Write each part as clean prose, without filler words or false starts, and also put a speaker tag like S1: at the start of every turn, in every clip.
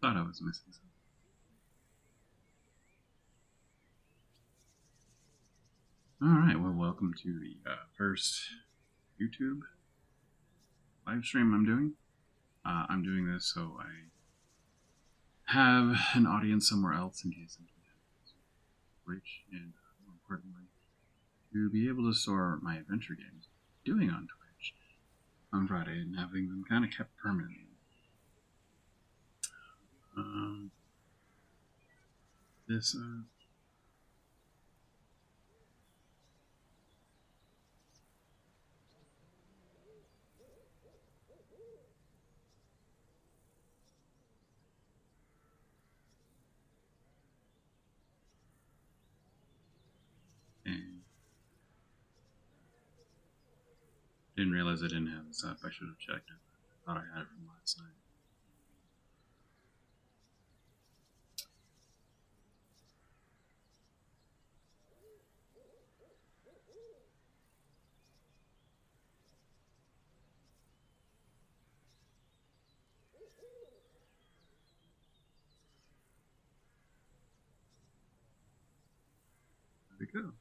S1: thought I was missing something. Alright, well, welcome to the first YouTube live stream I'm doing. I'm doing this so I have an audience somewhere else in case I'm reach, and more importantly, to be able to store my adventure games doing on Twitch on Friday and having them kind of kept permanently. This and didn't realize I didn't have this up. I should have checked it. I thought I had it from last night. There we go.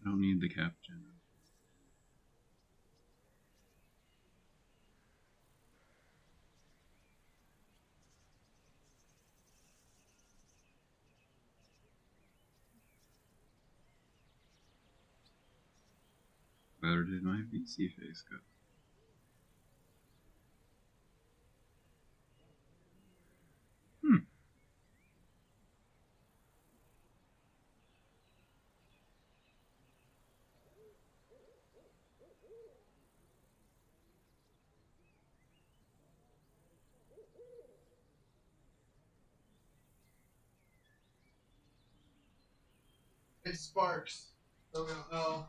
S1: I don't need the captain. Where did my VC face go?
S2: It sparks, so we don't know.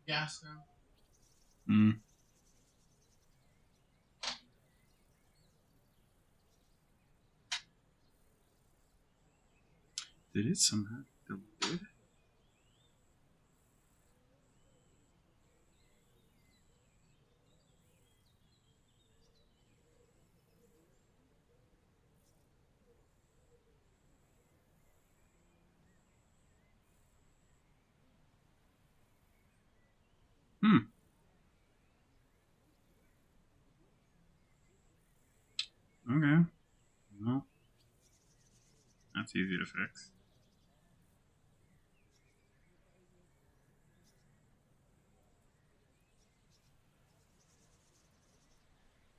S2: Gas now.
S1: Did it somehow deleted? Okay. Well, that's easy to fix.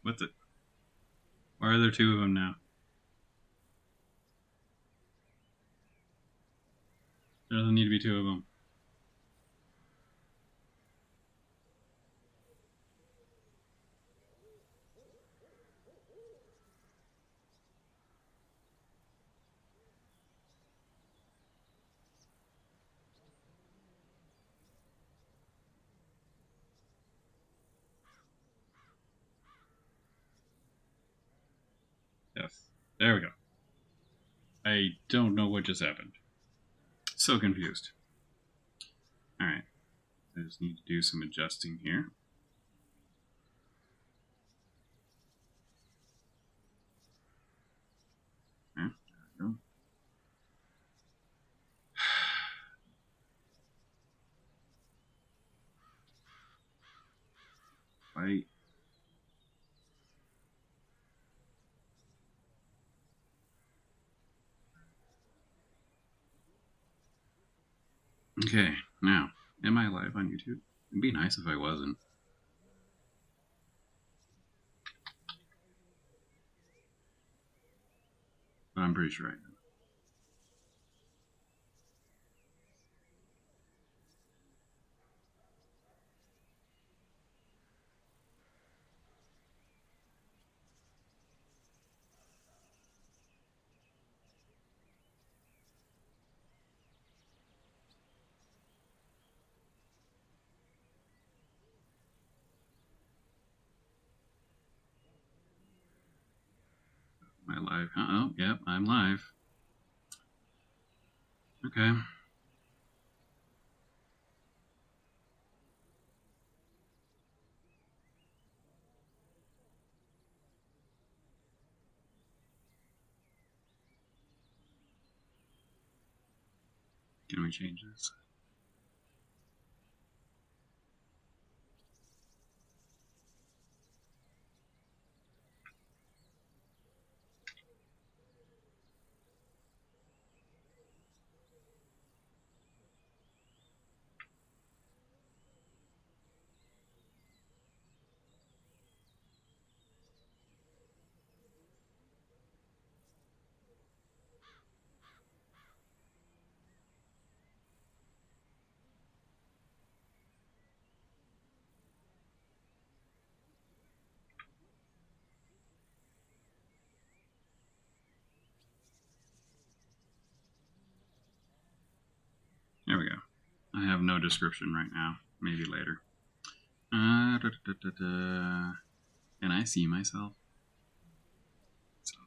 S1: What's it? Why are there two of them now? There doesn't need to be two of them. Yes. There we go. I don't know what just happened. So confused. Alright. I just need to do some adjusting here. Yeah, there we go. Fight. Okay, now, am I live on YouTube? It'd be nice if I wasn't. But I'm pretty sure I am. live. Oh, yep, I'm live. Okay. Can we change this? There we go. I have no description right now. Maybe later. Can I see myself? So.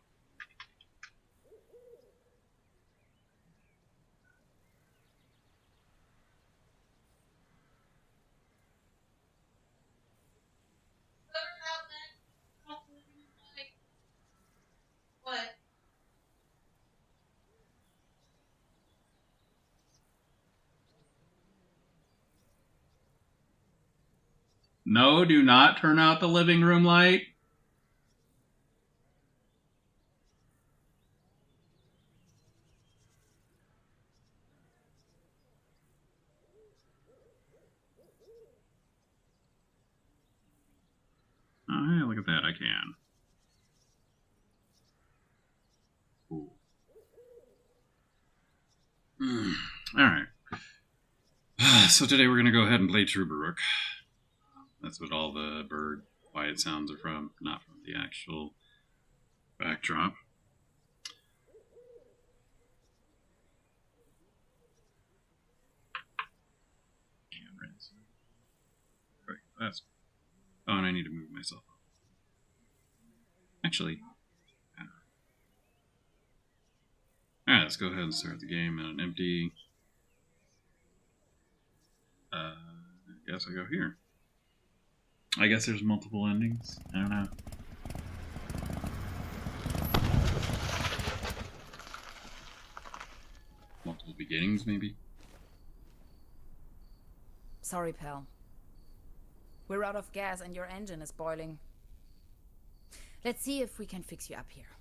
S2: What?
S1: No, do not turn out the living room light. Oh, hey, look at that. I can. Cool. All right. So today we're going to go ahead and play Truberbrook. That's what all the bird quiet sounds are from, not from the actual backdrop. Right, that's. Oh, and I need to move myself up. Actually, alright, let's go ahead and start the game in an empty. I guess I go here. I guess there's multiple endings. I don't know. Multiple beginnings, maybe?
S3: Sorry, pal. We're out of gas and your engine is boiling. Let's see if we can fix you up here.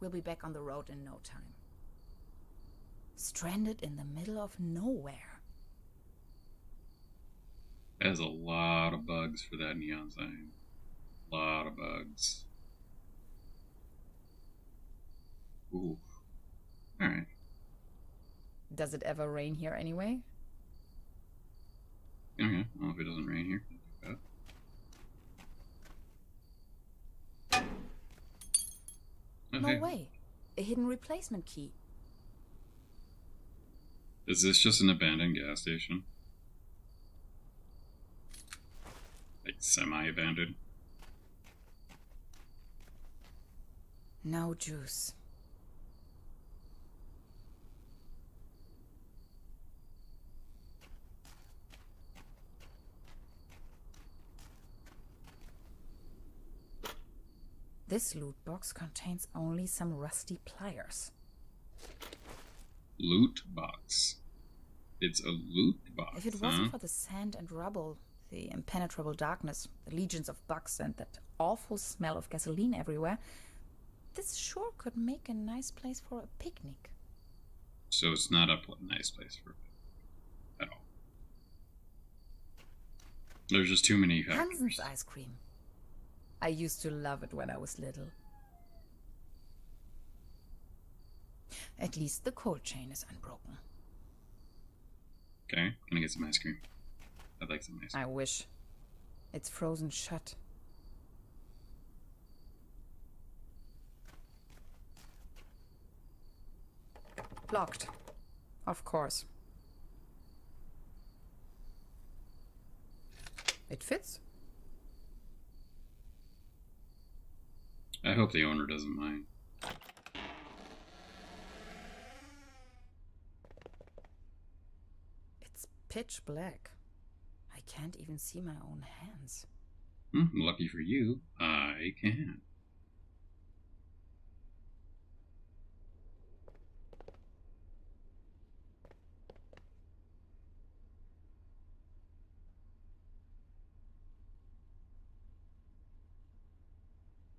S3: We'll be back on the road in no time. Stranded in the middle of nowhere.
S1: There's a lot of bugs for that neon sign. A lot of bugs. Ooh. Alright.
S3: Does it ever rain here anyway?
S1: Okay. Well, if it doesn't rain here, okay.
S3: No way. A hidden replacement key.
S1: Is this just an abandoned gas station? Like semi-abandoned?
S3: No juice. This loot box contains only some rusty pliers.
S1: Loot box. It's a loot box.
S3: If it wasn't for the sand and rubble, the impenetrable darkness, the legions of bugs, and that awful smell of gasoline everywhere, this sure could make a nice place for a picnic.
S1: So it's not a nice place for it at all. There's just too many factors.
S3: Hansen's ice cream. I used to love it when I was little. At least the cold chain is unbroken.
S1: Okay, gonna get some ice cream. I'd like some ice cream.
S3: I wish. It's frozen shut. Locked. Of course. It fits.
S1: I hope the owner doesn't mind.
S3: pitch black. I can't even see my own hands.
S1: Lucky for you, I can.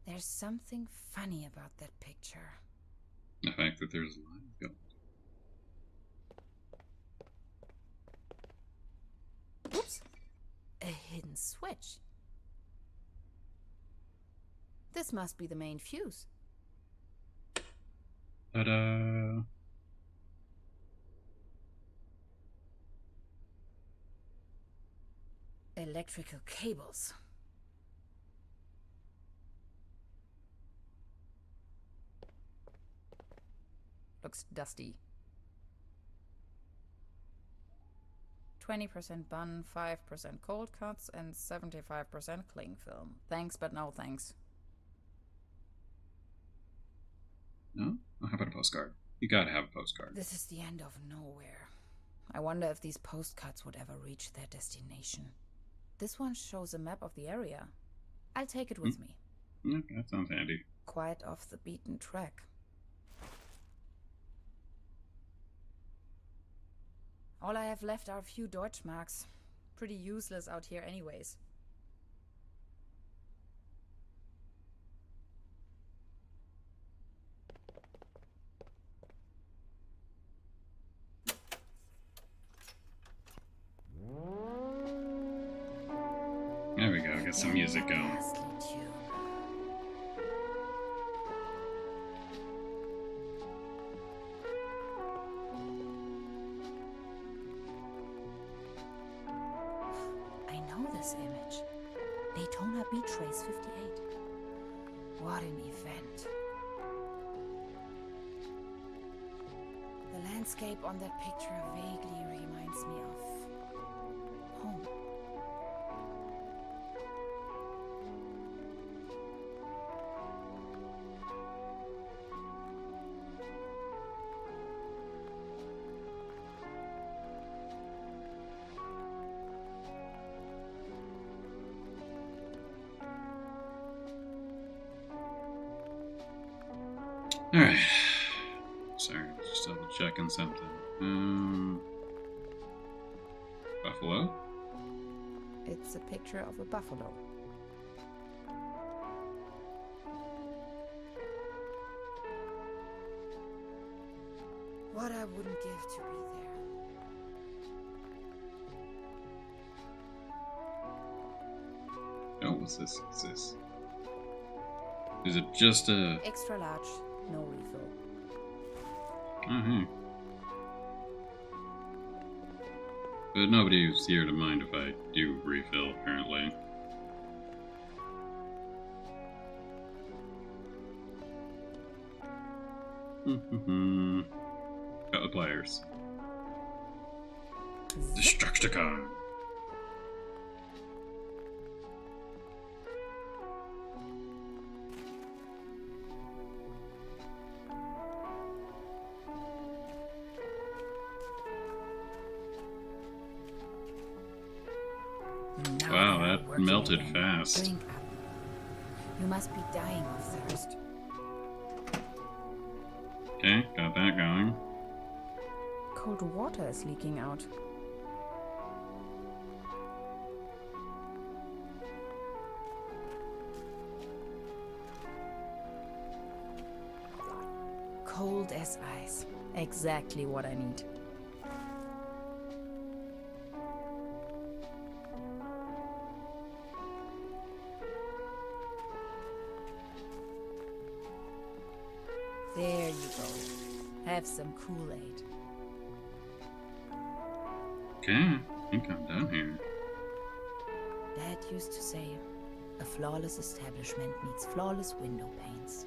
S3: There's something funny about that picture.
S1: The fact that there's lines going.
S3: Oops! A hidden switch. This must be the main fuse.
S1: Ta-da!
S3: Electrical cables. Looks dusty. 20% bun, 5% cold cuts, and 75% cling film. Thanks, but no thanks.
S1: No? Oh, how about a postcard? You gotta have a postcard.
S3: This is the end of nowhere. I wonder if these postcards would ever reach their destination. This one shows a map of the area. I'll take it with me.
S1: Okay, that sounds handy.
S3: Quite off the beaten track. All I have left are a few Deutschmarks. Pretty useless out here anyways.
S1: There we go, get some music going.
S3: Ghastly tune. I know this image. Daytona Beach Race 58. What an event. The landscape on that picture vaguely reminds me of home.
S1: Alright. Sorry, just double checking something. Buffalo?
S3: It's a picture of a buffalo. What I wouldn't give to be there.
S1: Oh, what's this? What's this? Is it just a...
S3: Extra large, no refill.
S1: Uh-huh. But nobody's here to mind if I do refill, apparently. Got the players. Destructicon. Wow, that melted fast.
S3: Drink up. You must be dying of thirst.
S1: Okay, got that going.
S3: Cold water is leaking out. Cold as ice. Exactly what I need. There you go. Have some Kool-Aid.
S1: Okay, I think I'm done here.
S3: Dad used to say, a flawless establishment needs flawless window panes.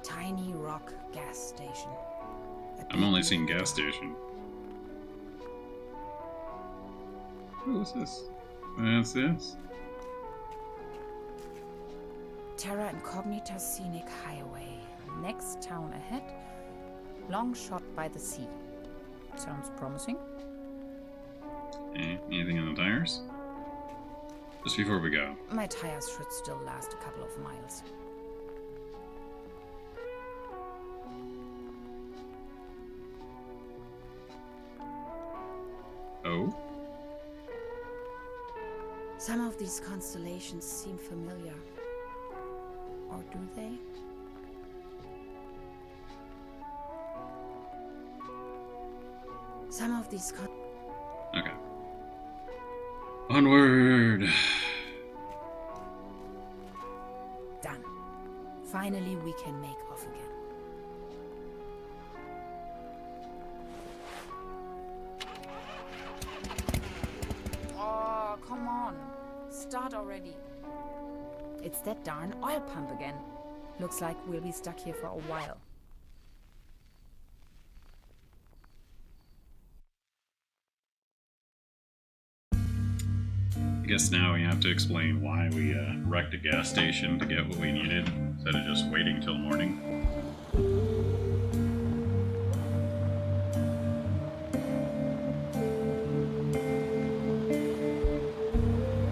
S3: Tiny Rock gas station.
S1: I'm only seeing gas station. Oh, what's this? What's this?
S3: Terra Incognita Scenic Highway. Next town ahead, Long shot by the sea. Sounds promising.
S1: Okay, anything on the tires? Just before we go.
S3: My tires should still last a couple of miles.
S1: Oh?
S3: Some of these constellations seem familiar. Or do they? Some of these
S1: Okay. Onward!
S3: Done. Finally, we can make off again. Oh, come on. Start already. It's that darn oil pump again. Looks like we'll be stuck here for a while.
S1: I guess now we have to explain why we wrecked a gas station to get what we needed instead of just waiting till morning.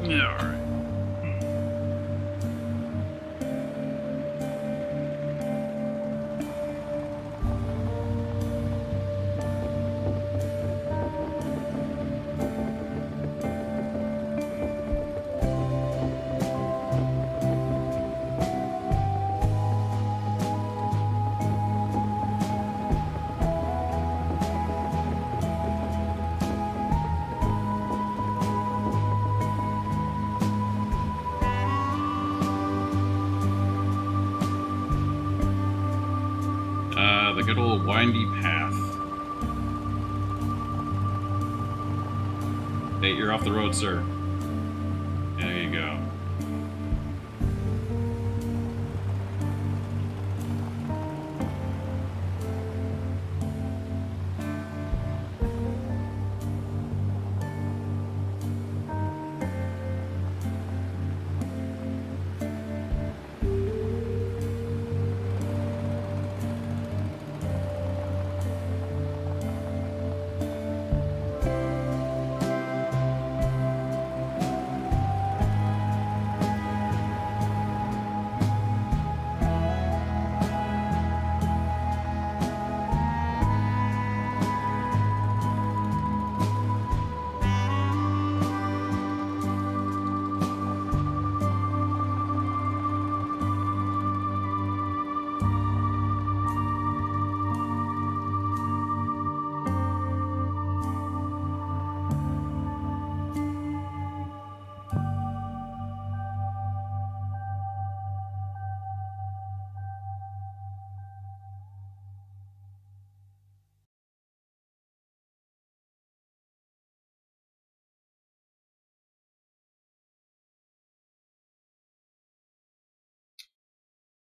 S1: Yeah, alright. The good old windy path. Hey, you're off the road, sir. There you go.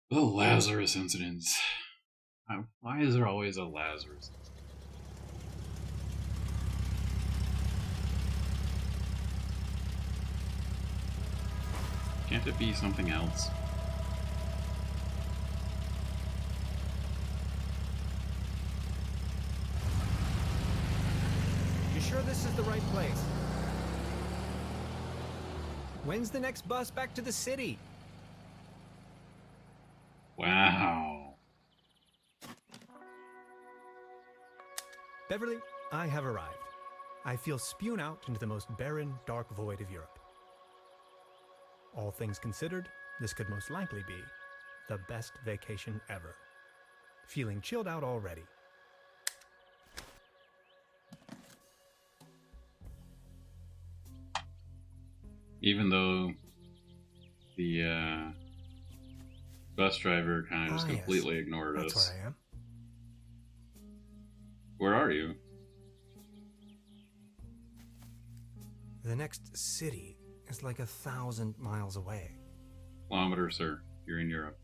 S1: The Lazarus incidents. Why is there always a Lazarus? Can't it be something else?
S4: You sure this is the right place? When's the next bus back to the city?
S1: Wow.
S4: Beverly, I have arrived. I feel spewed out into the most barren, dark void of Europe. All things considered, this could most likely be the best vacation ever. Feeling chilled out already.
S1: Even though the bus driver kind of just completely ignored
S4: That's
S1: us.
S4: where I am.
S1: Where are you?
S4: The next city is like 1,000 miles away.
S1: Kilometer, sir. You're in Europe.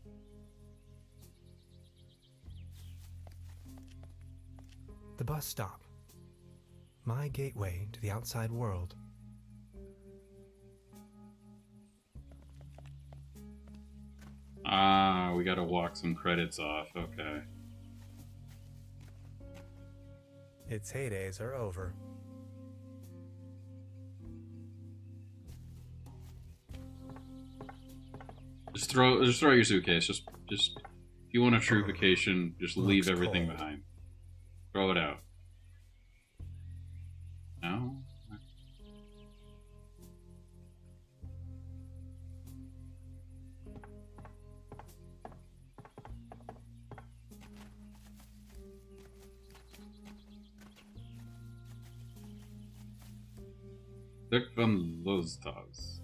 S4: The bus stop. My gateway to the outside world.
S1: Ah, we gotta walk some credits off. Okay.
S4: Its heydays are over.
S1: Just throw your suitcase. Just if you want a true vacation, just leave
S4: Looks
S1: everything
S4: cold.
S1: behind. Throw it out. No? Dirk van Lostas.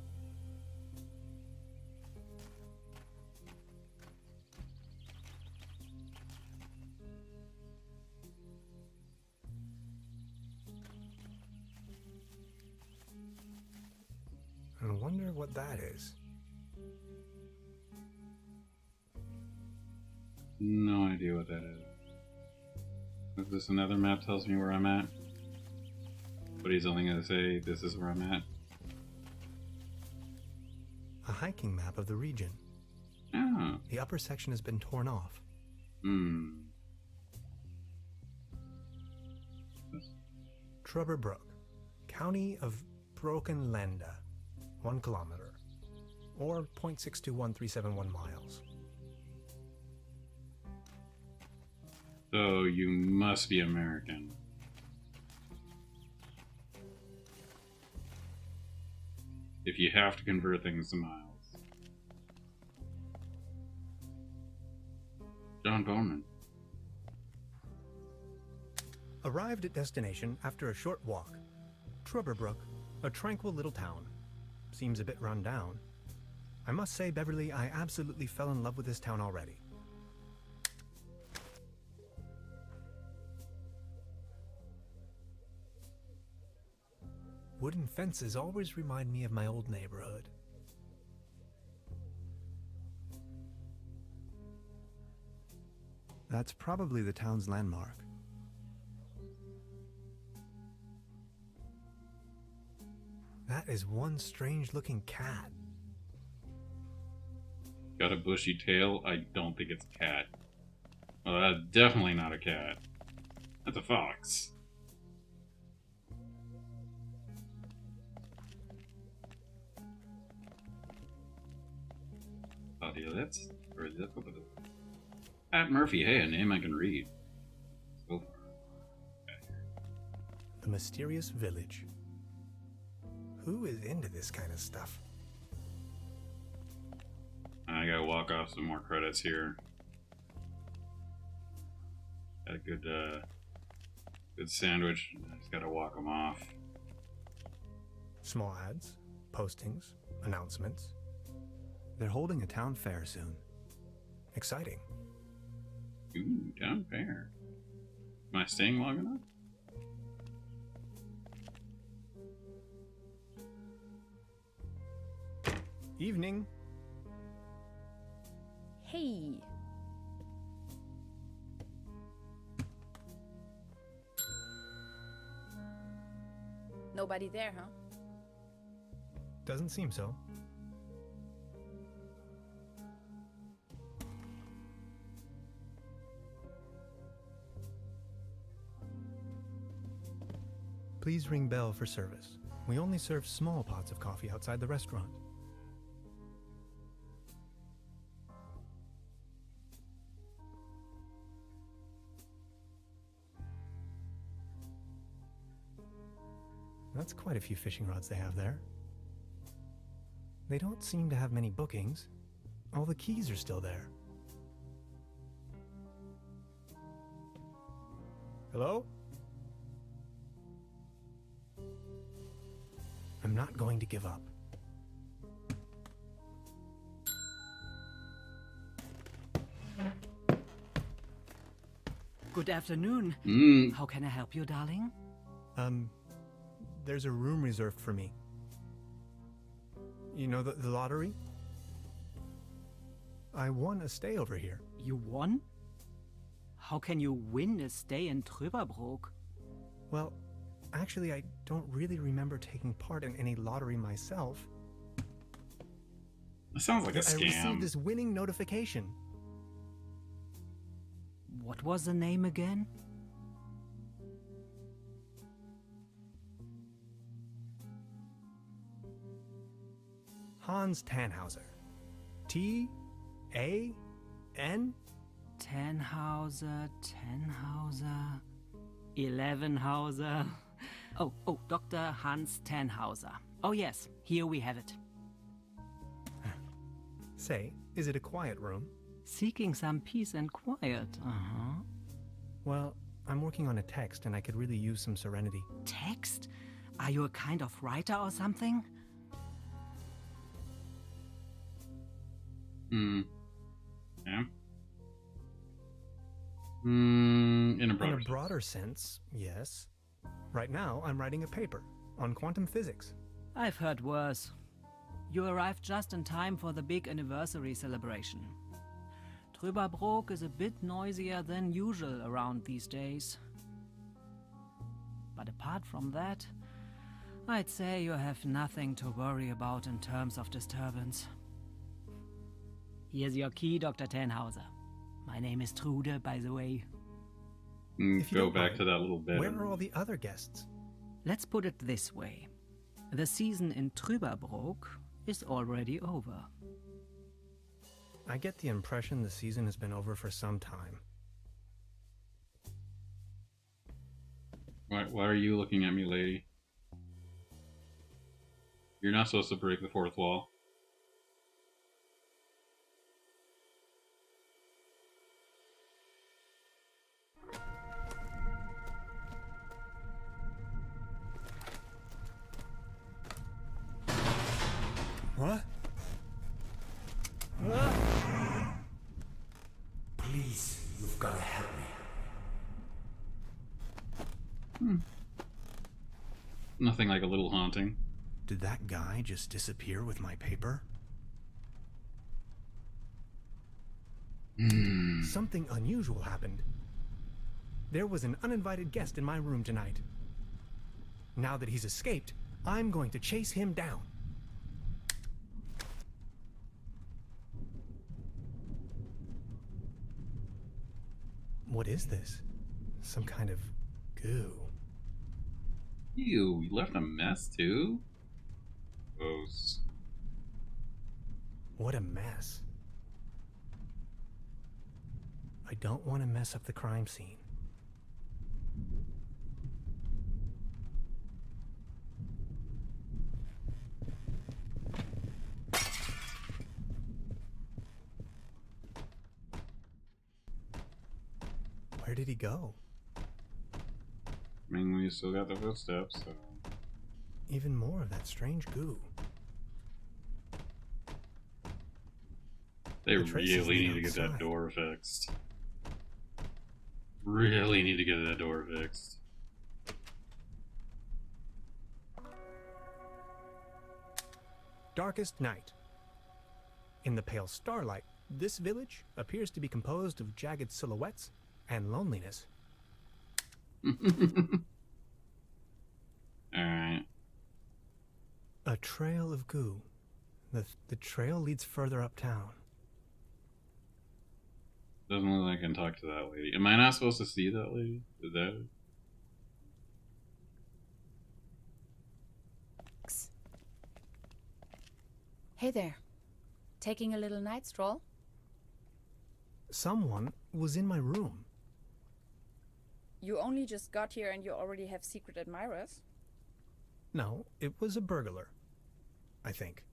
S4: I wonder what that is.
S1: No idea what that is. Is this another map tells me where I'm at? But he's only going to say this is where I'm at.
S4: A hiking map of the region.
S1: Oh.
S4: The upper section has been torn off. Truberbrook, county of Brokenlande, 1 kilometer, or 0.621371 miles.
S1: So you must be American. If you have to convert things to miles. John Bowman.
S4: Arrived at destination after a short walk. Truberbrook, a tranquil little town. Seems a bit run down. I must say, Beverly, I absolutely fell in love with this town already. Wooden fences always remind me of my old neighborhood. That's probably the town's landmark. That is one strange-looking cat.
S1: Got a bushy tail? I don't think it's a cat. Well, that's definitely not a cat. That's a fox. Pat Murphy, hey, a name I can read. So far.
S4: The mysterious village. Who is into this kind of stuff?
S1: I gotta walk off some more credits here. Got a good sandwich. I just gotta walk them off.
S4: Small ads, postings, announcements. They're holding a town fair soon. Exciting.
S1: Ooh, town fair. Am I staying long enough?
S4: Evening.
S3: Hey. Nobody there, huh?
S4: Doesn't seem so. Please ring bell for service. We only serve small pots of coffee outside the restaurant. That's quite a few fishing rods they have there. They don't seem to have many bookings. All the keys are still there. Hello? I'm not going to give up.
S5: Good afternoon. How can I help you, darling?
S4: There's a room reserved for me. You know the lottery? I won a stay over here.
S5: You won? How can you win a stay in Truberbrook?
S4: Well, actually, I don't really remember taking part in any lottery myself.
S1: That sounds like a
S4: I received
S1: scam.
S4: this winning notification.
S5: What was the name again?
S4: Hans Tannhauser. T-A-N?
S5: Tannhauser, 11hauser. Oh, Dr. Hans Tannhauser. Oh yes, here we have it.
S4: Say, is it a quiet room?
S5: Seeking some peace and quiet, uh-huh.
S4: Well, I'm working on a text and I could really use some serenity.
S5: Text? Are you a kind of writer or something?
S1: Yeah. In a broader
S4: In a
S1: sense.
S4: broader sense, yes. Right now, I'm writing a paper on quantum physics.
S5: I've heard worse. You arrived just in time for the big anniversary celebration. Truberbrook is a bit noisier than usual around these days. But apart from that, I'd say you have nothing to worry about in terms of disturbance. Here's your key, Dr. Tannhauser. My name is Trude, by the way.
S4: If you
S1: Go
S4: don't
S1: back
S4: mind,
S1: to that little bit.
S4: Where are all the other guests?
S5: Let's put it this way. The season in Truberbrook is already over.
S4: I get the impression the season has been over for some time.
S1: Why are you looking at me, lady? You're not supposed to break the fourth wall.
S4: What?
S6: Please, you've got to help me.
S1: Nothing like a little haunting.
S4: Did that guy just disappear with my paper? Something unusual happened. There was an uninvited guest in my room tonight. Now that he's escaped, I'm going to chase him down. What is this? Some kind of goo.
S1: Ew, you left a mess too? Gross.
S4: What a mess. I don't want to mess up the crime scene. Where did he go?
S1: I mean, we still got the footsteps, so...
S4: Even more of that strange goo.
S1: They
S4: The traces
S1: really
S4: lead
S1: need to get that
S4: outside.
S1: door fixed. Really need to get that door fixed.
S4: Darkest night. In the pale starlight, this village appears to be composed of jagged silhouettes and loneliness.
S1: Alright.
S4: A trail of goo. The trail leads further uptown.
S1: Doesn't look like I can talk to that lady. Am I not supposed to see that lady? Is that it?
S3: Hey there. Taking a little night stroll?
S4: Someone was in my room.
S3: You only just got here and you already have secret admirers?
S4: No, it was a burglar. I think.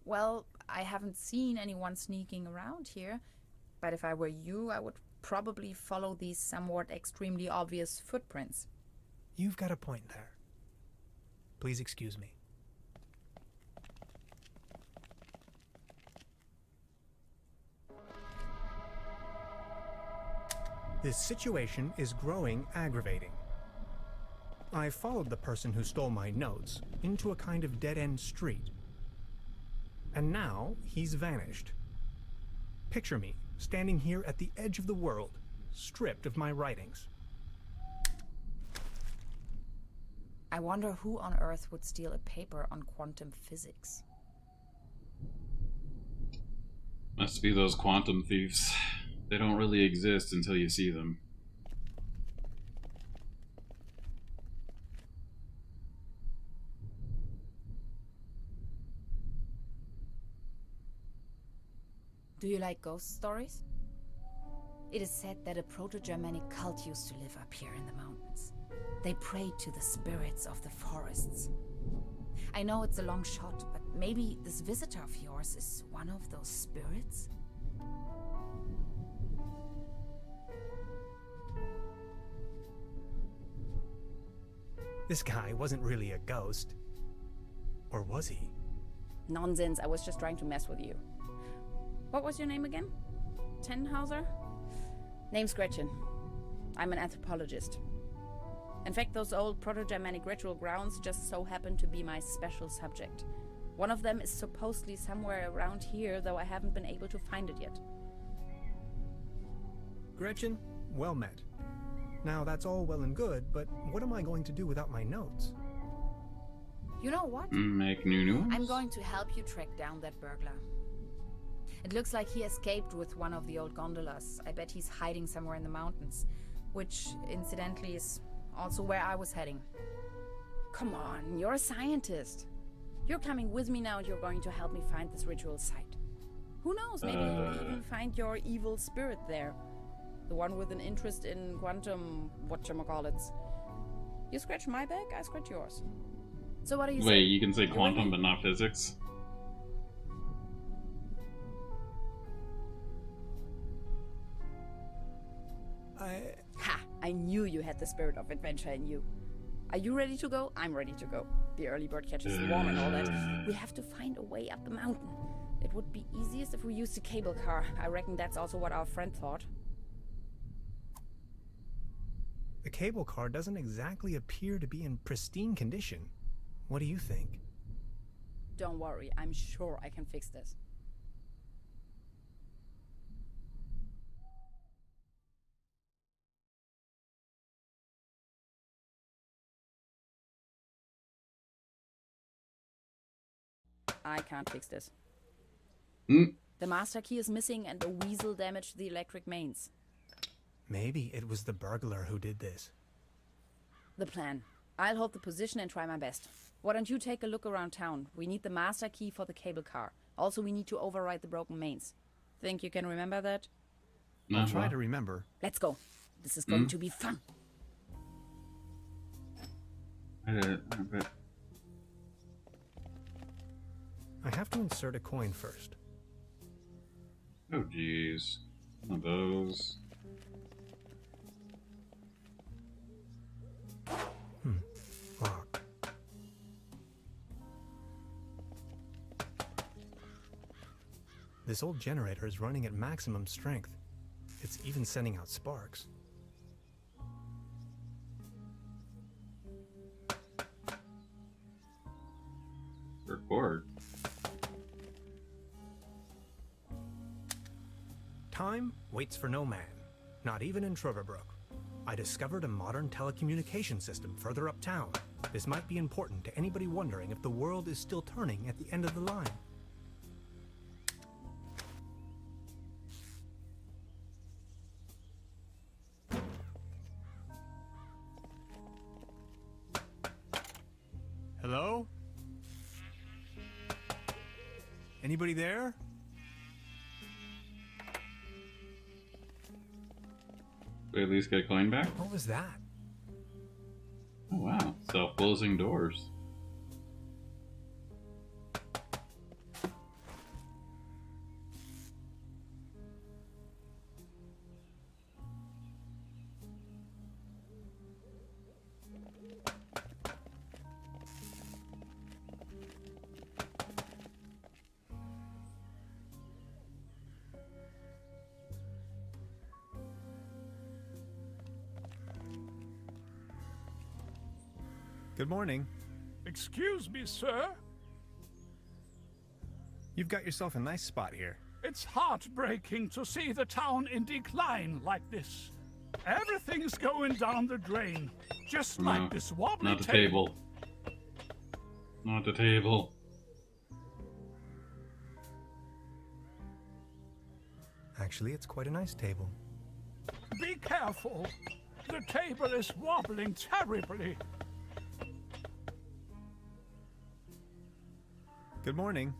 S3: Well, I haven't seen anyone sneaking around here, but if I were you, I would probably follow these somewhat extremely obvious footprints.
S4: You've got a point there. Please excuse me. This situation is growing aggravating. I followed the person who stole my notes into a kind of dead-end street. And now he's vanished. Picture me standing here at the edge of the world, stripped of my writings.
S3: I wonder who on earth would steal a paper on quantum physics.
S1: Must be those quantum thieves. They don't really exist until you see them.
S3: Do you like ghost stories? It is said that a Proto-Germanic cult used to live up here in the mountains. They prayed to the spirits of the forests. I know it's a long shot, but maybe this visitor of yours is one of those spirits?
S4: This guy wasn't really a ghost. Or was he?
S7: Nonsense, I was just trying to mess with you. What was your name again? Tenhauser? Name's Gretchen. I'm an anthropologist. In fact, those old Proto-Germanic ritual grounds just so happen to be my special subject. One of them is supposedly somewhere around here, though I haven't been able to find it yet.
S4: Gretchen, well met. Now that's all well and good, but what am I going to do without my notes?
S3: You know what?
S1: Make new ones?
S3: I'm going to help you track down that burglar. It looks like he escaped with one of the old gondolas. I bet he's hiding somewhere in the mountains, which, incidentally, is also where I was heading.
S7: Come on, you're a scientist. You're coming with me now and you're going to help me find this ritual site. Who knows, maybe you'll even find your evil spirit there. The one with an interest in quantum whatchamacallits. You scratch my back, I scratch yours. So what do you say?
S1: Wait, you can say quantum but not physics?
S7: Ha! I knew you had the spirit of adventure in you. Are you ready to go? I'm ready to go. The early bird catches the worm and all that. We have to find a way up the mountain. It would be easiest if we used the cable car. I reckon that's also what our friend thought.
S4: The cable car doesn't exactly appear to be in pristine condition. What do you think?
S7: Don't worry, I'm sure I can fix this. I can't fix this. The master key is missing and a weasel damaged the electric mains.
S4: Maybe it was the burglar who did this.
S7: The plan. I'll hold the position and try my best. Why don't you take a look around town? We need the master key for the cable car. Also, we need to override the broken mains. Think you can remember that?
S4: I'll try to remember.
S7: Let's go. This is going to be fun.
S1: But
S4: I have to insert a coin first.
S1: oh jeez, one of those.
S4: Lock. This old generator is running at maximum strength. It's even sending out sparks.
S1: Record.
S4: Time waits for no man, not even in Truberbrook. I discovered a modern telecommunication system further uptown. This might be important to anybody wondering if the world is still turning at the end of the line. Hello? Anybody there?
S1: We at least get a coin back?
S4: What was that?
S1: Oh wow, self-closing doors.
S4: Good morning.
S8: Excuse me, sir.
S4: You've got yourself a nice spot here.
S8: It's heartbreaking to see the town in decline like this. Everything's going down the drain, just like this wobbly
S1: Not the table. Not the table.
S4: Actually, it's quite a nice table.
S8: Be careful. The table is wobbling terribly.
S4: Good morning.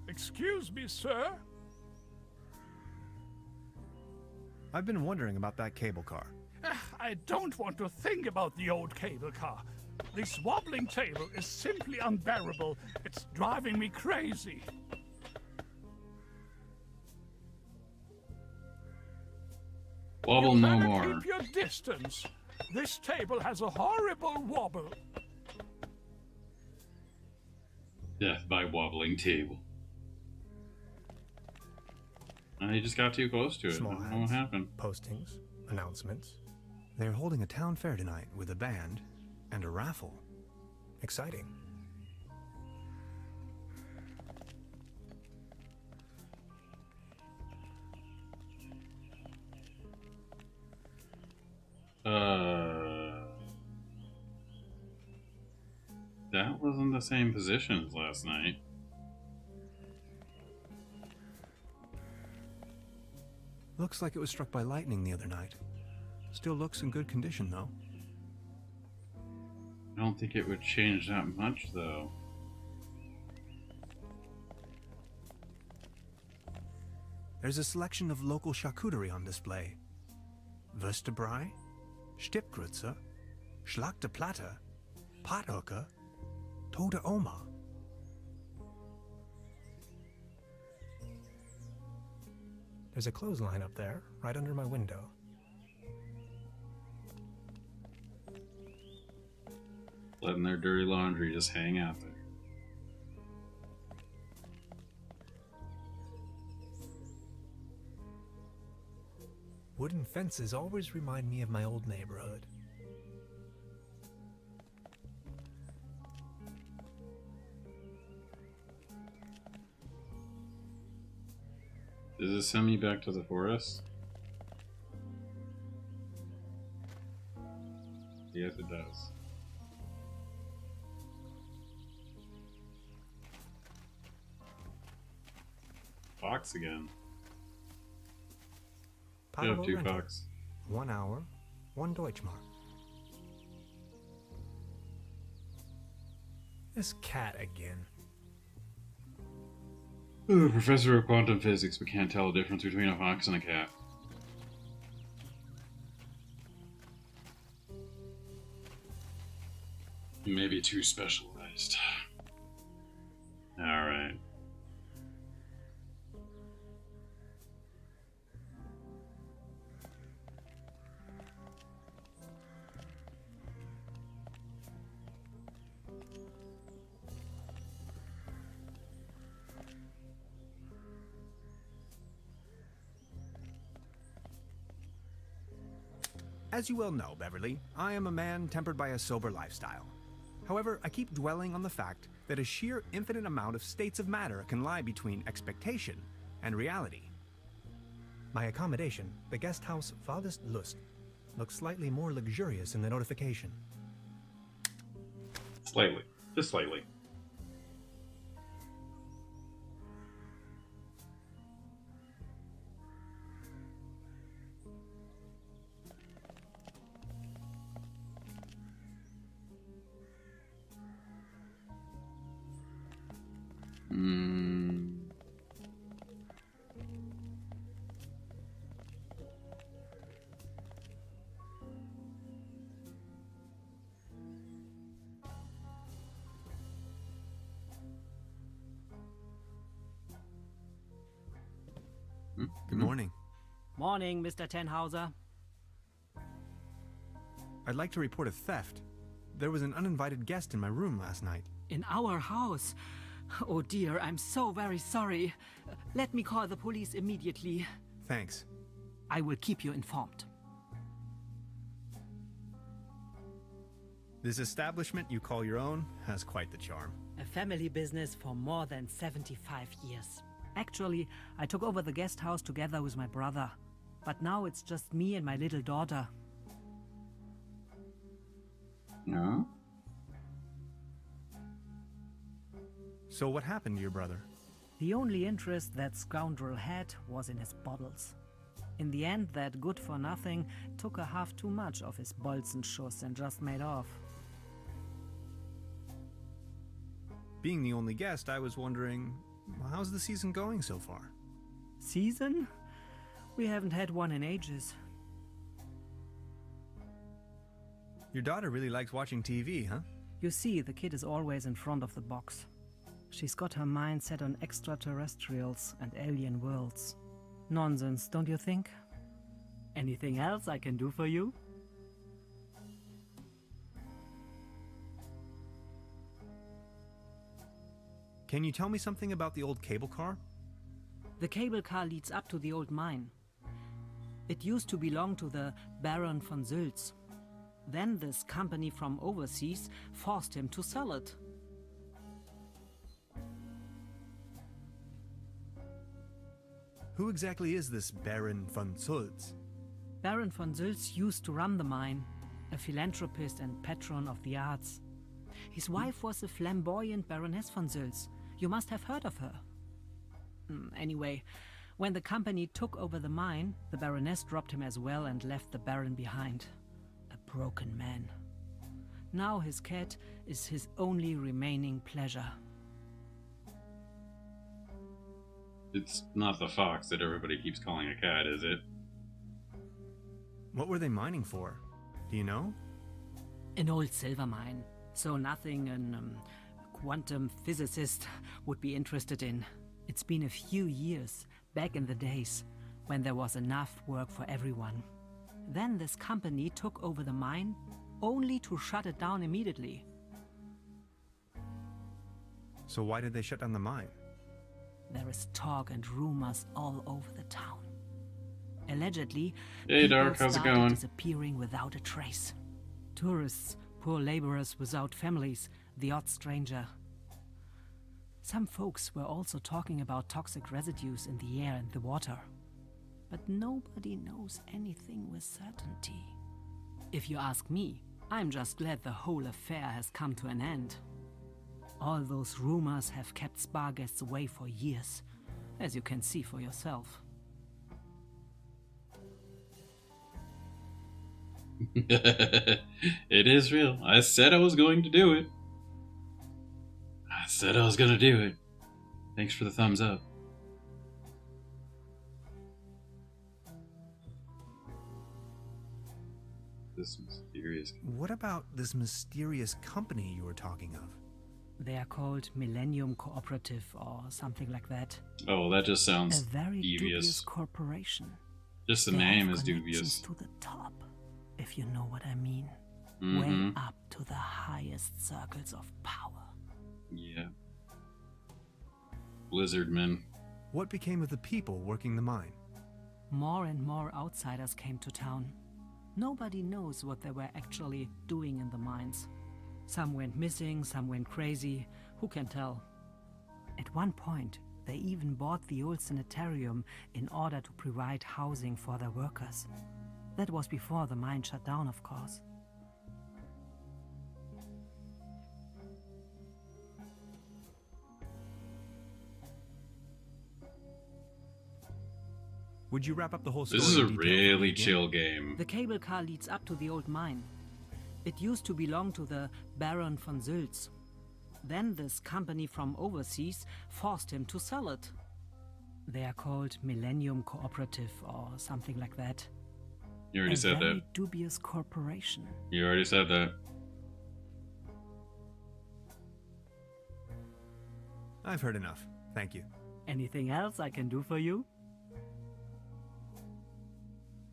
S8: Excuse me, sir.
S4: I've been wondering about that cable car.
S8: I don't want to think about the old cable car. This wobbling table is simply unbearable. It's driving me crazy.
S1: Wobble
S8: You
S1: no
S8: better
S1: more.
S8: keep your distance. This table has a horrible wobble.
S1: Death by wobbling table. He just got too close to it.
S4: Small
S1: I don't know what
S4: ads,
S1: happened.
S4: postings, announcements. They're holding a town fair tonight with a band and a raffle. Exciting.
S1: That wasn't the same position as last night.
S4: Looks like it was struck by lightning the other night. Still looks in good condition, though.
S1: I don't think it would change that much, though.
S4: There's a selection of local charcuterie on display. Würstebrei, Stippgrütze, Schlachte Platte, Pothoeke, Tote Oma. There's a clothesline up there, right under my window.
S1: Letting their dirty laundry just hang out there.
S4: Wooden fences always remind me of my old neighborhood.
S1: Does this send me back to the forest? Yes, it does. Fox again. You have two
S4: rental.
S1: Fox.
S4: 1 hour, 1 Deutschmark. This cat again.
S1: Professor of quantum physics, but can't tell the difference between a fox and a cat. Maybe too specialized. Alright.
S4: As you well know, Beverly, I am a man tempered by a sober lifestyle. However, I keep dwelling on the fact that a sheer infinite amount of states of matter can lie between expectation and reality. My accommodation, the guest house Vadest Lust, looks slightly more luxurious in the notification.
S1: Slightly. Just slightly.
S4: Good morning.
S5: Morning, Mr. Tenhauser.
S4: I'd like to report a theft. There was an uninvited guest in my room last night.
S5: In our house? Oh dear, I'm so very sorry. Let me call the police immediately.
S4: Thanks.
S5: I will keep you informed.
S4: This establishment you call your own has quite the charm.
S5: A family business for more than 75 years. Actually, I took over the guest house together with my brother. But now it's just me and my little daughter.
S1: No?
S4: So what happened to your brother?
S5: The only interest that scoundrel had was in his bottles. In the end, that good-for-nothing took a half too much of his Bolzenschuss and just made off.
S4: Being the only guest, I was wondering, how's the season going so far?
S5: Season? We haven't had one in ages.
S4: Your daughter really likes watching TV, huh?
S5: You see, the kid is always in front of the box. She's got her mind set on extraterrestrials and alien worlds. Nonsense, don't you think? Anything else I can do for you?
S4: Can you tell me something about the old cable car?
S5: The cable car leads up to the old mine. It used to belong to the Baron von Sülz. Then this company from overseas forced him to sell it.
S4: Who exactly is this Baron von Sülz?
S5: Baron von Sülz used to run the mine, a philanthropist and patron of the arts. His wife was the flamboyant Baroness von Sülz. You must have heard of her. Anyway, when the company took over the mine, the Baroness dropped him as well and left the Baron behind. A broken man. Now his cat is his only remaining pleasure.
S1: It's not the fox that everybody keeps calling a cat, is it?
S4: What were they mining for? Do you know?
S5: An old silver mine, so nothing a quantum physicist would be interested in. It's been a few years, back in the days, when there was enough work for everyone. Then this company took over the mine, only to shut it down immediately.
S4: So why did they shut down the mine?
S5: There is talk and rumors all over the town. Allegedly,
S1: Hey,
S5: people
S1: Dark, how's it
S5: started
S1: going?
S5: disappearing without a trace. Tourists, poor laborers without families, the odd stranger. Some folks were also talking about toxic residues in the air and the water. But nobody knows anything with certainty. If you ask me, I'm just glad the whole affair has come to an end. All those rumors have kept spa guests away for years, as you can see for yourself.
S1: It is real. I said I was going to do it. I said I was going to do it. Thanks for the thumbs up. This mysterious.
S4: What about this mysterious company you were talking of?
S5: They are called Millennium Cooperative or something like that.
S1: Oh, that just
S5: A
S1: sounds
S5: very dubious
S1: devious.
S5: corporation.
S1: Just the
S5: They
S1: name
S5: have
S1: is
S5: connections
S1: dubious.
S5: to the top, if you know what I mean.
S1: Mhm.
S5: Way up to the highest circles of power.
S1: Yeah. Blizzardmen.
S4: What became of the people working the mine?
S5: More and more outsiders came to town. Nobody knows what they were actually doing in the mines. Some went missing, some went crazy. Who can tell? At one point, they even bought the old sanitarium in order to provide housing for their workers. That was before the mine shut down, of course.
S4: Would you wrap up the whole story?
S1: This is a
S4: in detail for me
S1: really
S4: again?
S1: chill game.
S5: The cable car leads up to the old mine. It used to belong to the Baron von Sülz. Then this company from overseas forced him to sell it. They are called Millennium Cooperative or something like that.
S1: You already
S5: A
S1: said
S5: very
S1: that.
S5: dubious corporation.
S1: You already said that.
S4: I've heard enough. Thank you.
S5: Anything else I can do for you?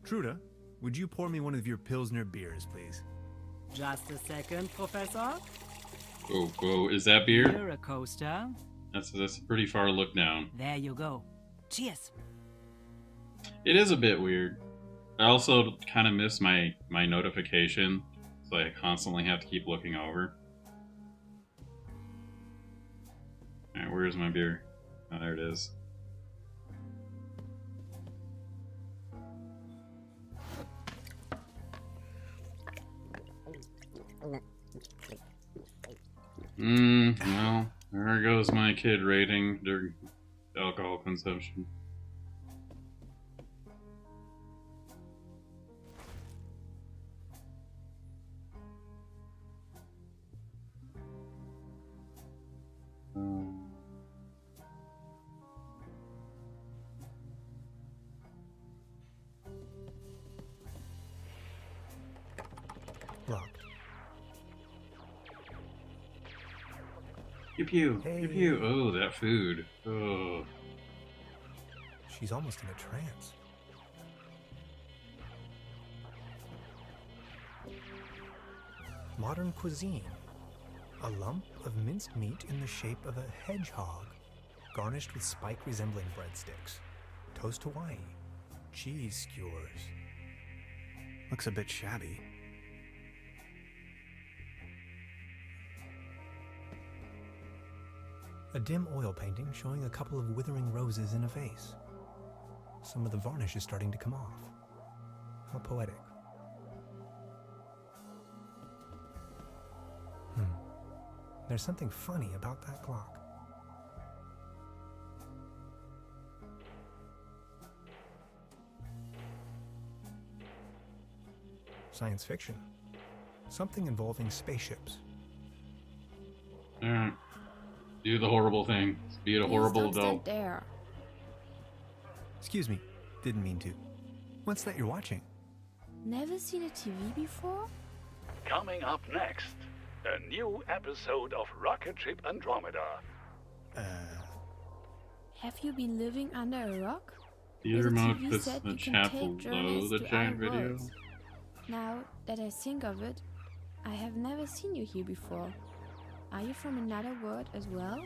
S4: Truda, would you pour me one of your Pilsner beers, please?
S5: Just a second, Professor.
S1: Whoa, is that beer?
S5: Here a coaster.
S1: That's a pretty far look down.
S5: There you go. Cheers.
S1: It is a bit weird. I also kind of miss my notification, so I constantly have to keep looking over. Alright, where's my beer? Oh, there it is. Well, there goes my kid rating during alcohol consumption.
S4: Locked.
S1: Pew pew.
S4: Hey.
S1: Pew pew. Oh, that food. Oh.
S4: She's almost in a trance. Modern cuisine. A lump of minced meat in the shape of a hedgehog, garnished with spike-resembling breadsticks. Toast Hawaii. Cheese skewers. Looks a bit shabby. A dim oil painting showing a couple of withering roses in a vase. Some of the varnish is starting to come off. How poetic. There's something funny about that clock. Science fiction. Something involving spaceships.
S1: Alright. Do the horrible thing. Be a horrible
S9: Please don't
S1: adult.
S9: stand there.
S4: Excuse me, didn't mean to. What's that you're watching?
S9: Never seen a TV before?
S8: Coming up next, a new episode of Rocket Ship Andromeda.
S9: Have you been living under a rock?
S1: Either
S9: With a
S1: mode
S9: TV
S1: puts
S9: set,
S1: the
S9: you can
S1: chat
S9: take
S1: below
S9: journeys
S1: the
S9: to
S1: giant
S9: other
S1: video.
S9: worlds. Now that I think of it, I have never seen you here before. Are you from another world as well?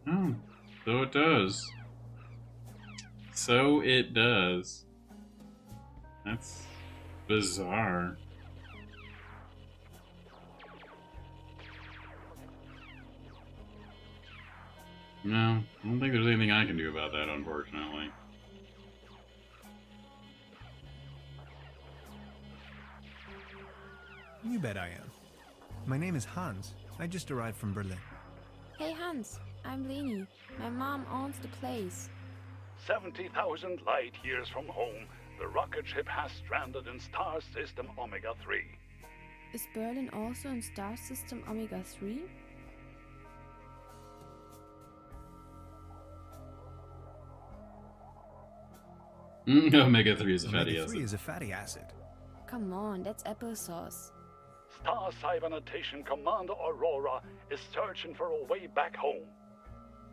S1: Oh, so it does. So it does. That's bizarre. No, I don't think there's anything I can do about that, unfortunately.
S4: You bet I am. My name is Hans. I just arrived from Berlin.
S9: Hey Hans, I'm Leni. My mom owns the place.
S8: 70,000 light years from home, the rocket ship has stranded in star system Omega 3.
S9: Is Berlin also in star system Omega 3?
S1: Omega 3 is a fatty
S4: Omega-3
S1: acid.
S4: is a fatty acid.
S9: Come on, that's applesauce.
S8: Star Cybernetation Commander Aurora is searching for a way back home.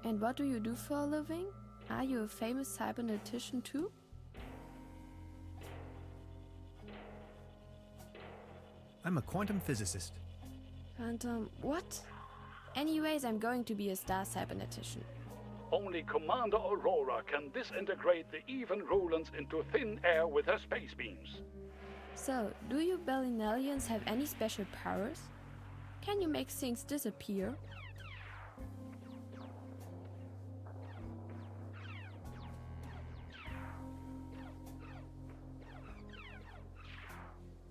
S9: And what do you do for a living? Are you a famous cybernetician too?
S4: I'm a quantum physicist.
S9: And what? Anyways, I'm going to be a star cybernetician.
S8: Only Commander Aurora can disintegrate the even Rulans into thin air with her space beams.
S9: So, do you Berlinalians have any special powers? Can you make things disappear?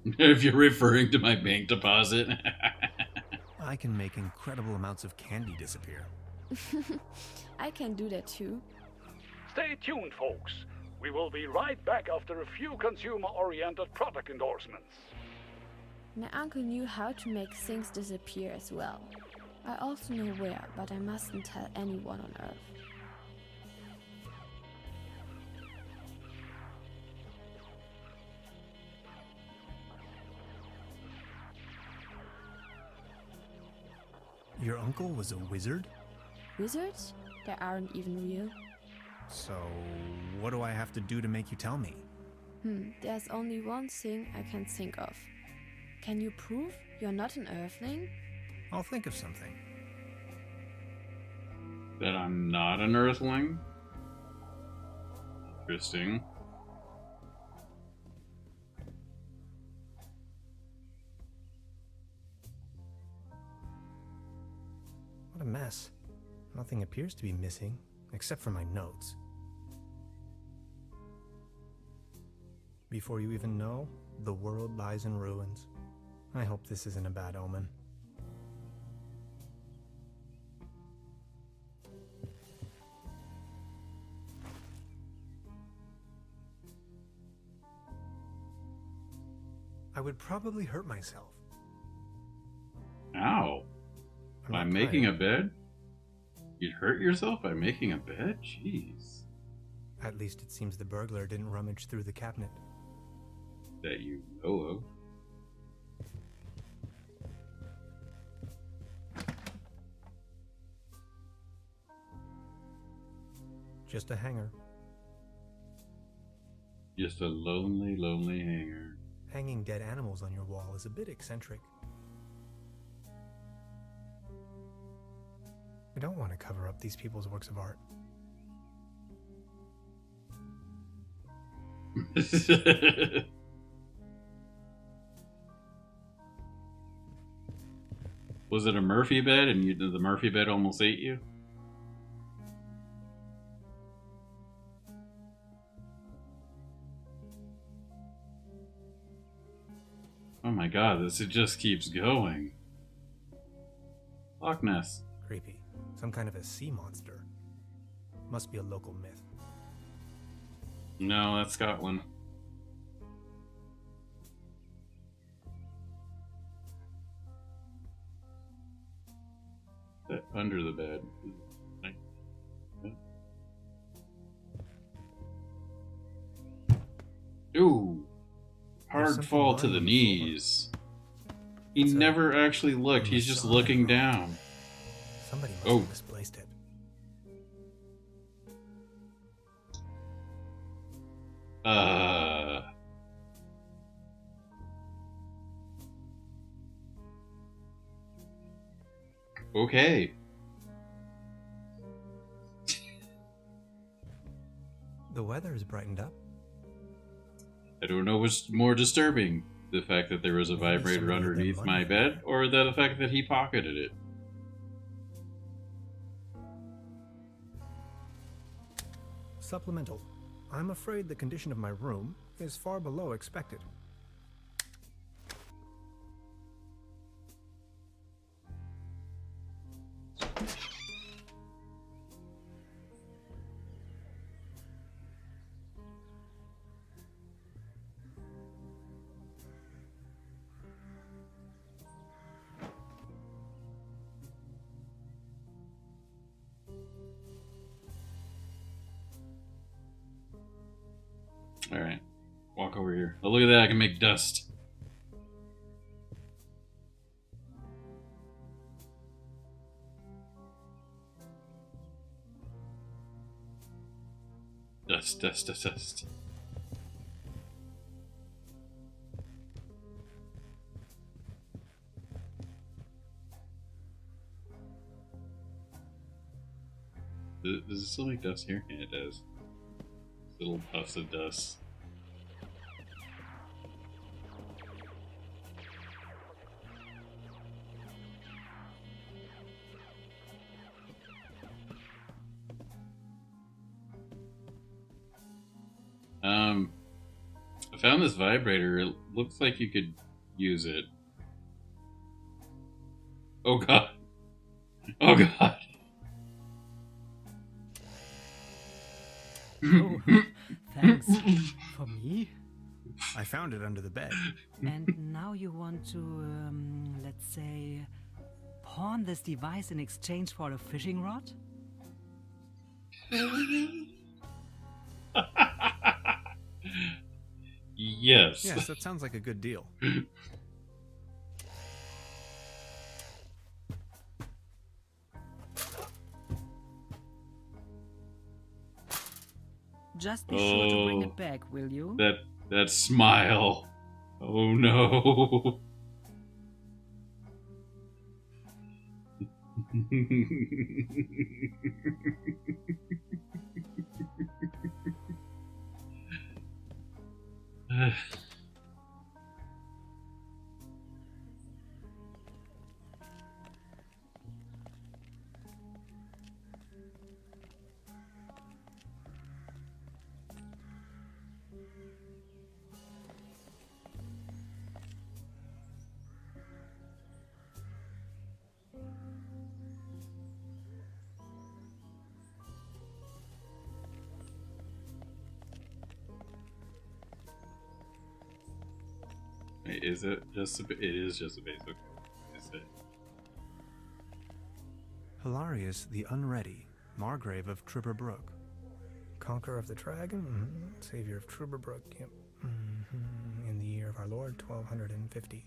S1: If you're referring to my bank deposit.
S4: I can make incredible amounts of candy disappear.
S9: I can do that too.
S8: Stay tuned, folks. We will be right back after a few consumer-oriented product endorsements.
S9: My uncle knew how to make things disappear as well. I also know where, but I mustn't tell anyone on Earth.
S4: Your uncle was a wizard?
S9: Wizards? They aren't even real.
S4: So, what do I have to do to make you tell me?
S9: There's only one thing I can think of. Can you prove you're not an Earthling?
S4: I'll think of something.
S1: That I'm not an Earthling? Interesting.
S4: What a mess. Nothing appears to be missing, except for my notes. Before you even know, the world lies in ruins. I hope this isn't a bad omen. I would probably hurt myself.
S1: Ow.
S4: I'm
S1: By
S4: not
S1: making a
S4: tired.
S1: bed? You'd hurt yourself by making a bed? Jeez.
S4: At least it seems the burglar didn't rummage through the cabinet.
S1: that you know of.
S4: Just a hangar.
S1: Just a lonely, lonely hangar.
S4: Hanging dead animals on your wall is a bit eccentric. I don't want to cover up these people's works of art.
S1: Was it a Murphy bed and the Murphy bed almost ate you? Oh my god, this it just keeps going. Loch Ness.
S4: Creepy. Some kind of a sea monster. Must be a local myth.
S1: No, that's Scotland. Under the bed. Ooh. Hard fall to the knees. He never actually looked. He's just looking down.
S4: Somebody must have misplaced it.
S1: Okay.
S4: The weather has brightened up.
S1: I don't know what's more disturbing. The fact that there was a vibrator underneath my bed, or the fact that he pocketed it.
S4: Supplemental. I'm afraid the condition of my room is far below expected.
S1: Alright. Walk over here. Oh, look at that. I can make dust. Dust, dust, dust, dust. Does it still make dust here? Yeah, it does. Little puffs of dust. I found this vibrator. It looks like you could use it. Oh god. Oh god.
S5: Oh, thanks. For me?
S4: I found it under the bed.
S5: And now you want to, let's say, pawn this device in exchange for a fishing rod?
S1: Yes.
S4: Yes, that sounds like a good deal.
S5: Just be sure to bring it back, will you?
S1: That smile. Oh no. Wait, is it just a bit? It is just a base. Okay. Is it?
S4: Hilarious the Unready, Margrave of Truberbrook. Conqueror of the Dragon, savior of Truberbrook, yep. In the year our Lord 1250.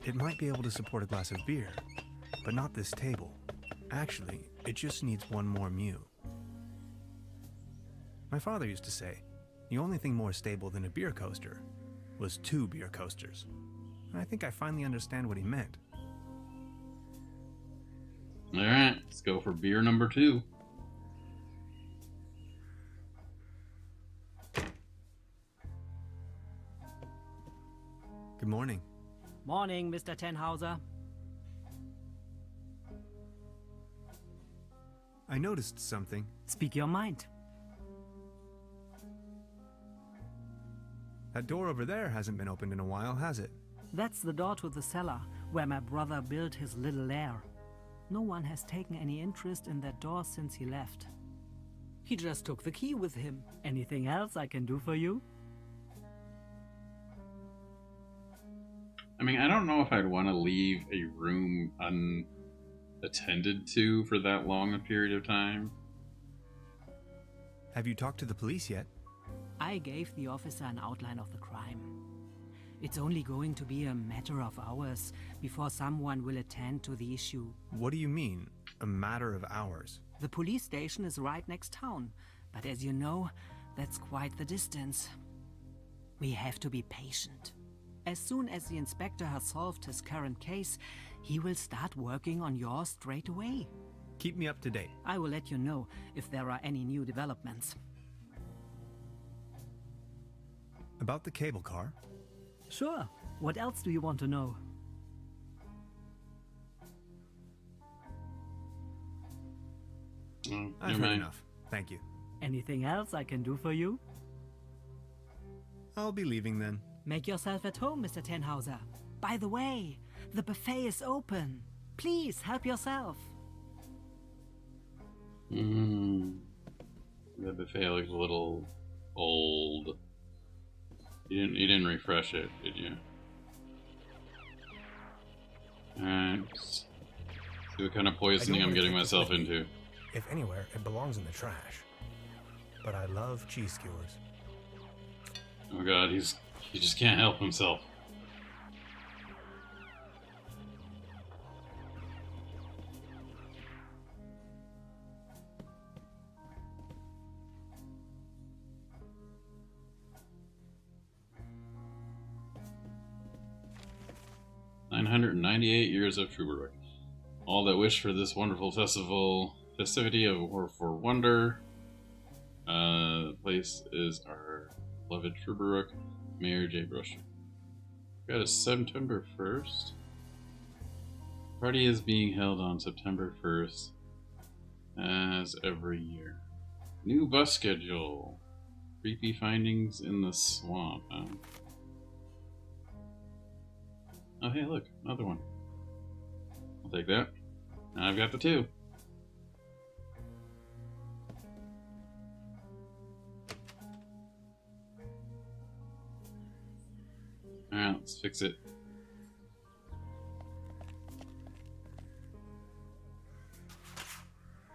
S4: It might be able to support a glass of beer, but not this table. Actually, it just needs one more mew. My father used to say, the only thing more stable than a beer coaster was 2 beer coasters. And I think I finally understand what he meant.
S1: Alright, let's go for beer number 2.
S4: Good morning.
S5: Morning, Mr. Tenhauser.
S4: I noticed something.
S5: Speak your mind.
S4: That door over there hasn't been opened in a while, has it?
S5: That's the door to the cellar, where my brother built his little lair. No one has taken any interest in that door since he left. He just took the key with him. Anything else I can do for you?
S1: I mean, I don't know if I'd want to leave a room unattended to for that long a period of time.
S4: Have you talked to the police yet?
S5: I gave the officer an outline of the crime. It's only going to be a matter of hours before someone will attend to the issue.
S4: What do you mean, a matter of hours?
S5: The police station is right next town, but as you know, that's quite the distance. We have to be patient. As soon as the inspector has solved his current case, he will start working on yours straight away.
S4: Keep me up to date.
S5: I will let you know if there are any new developments.
S4: About the cable car?
S5: Sure. What else do you want to know?
S4: I've heard enough. Thank you.
S5: Anything else I can do for you?
S4: I'll be leaving then.
S5: Make yourself at home, Mr. Tenhauser. By the way, the buffet is open. Please help yourself.
S1: The buffet looks a little old. You didn't refresh it, did you? Alright. See what kind of poisoning I'm getting myself into.
S4: If anywhere, it belongs in the trash. But I love cheese skewers.
S1: Oh god, he just can't help himself. "998 years of Truberbrook. All that wish for this wonderful festivity for wonder. The place is our beloved Truberbrook, Mayor J. Brusher. Got a September 1st. Party is being held on September 1st, as every year. New bus schedule. Creepy findings in the swamp. Oh, hey, look, another one. I'll take that. Now I've got the 2. Alright, let's fix it.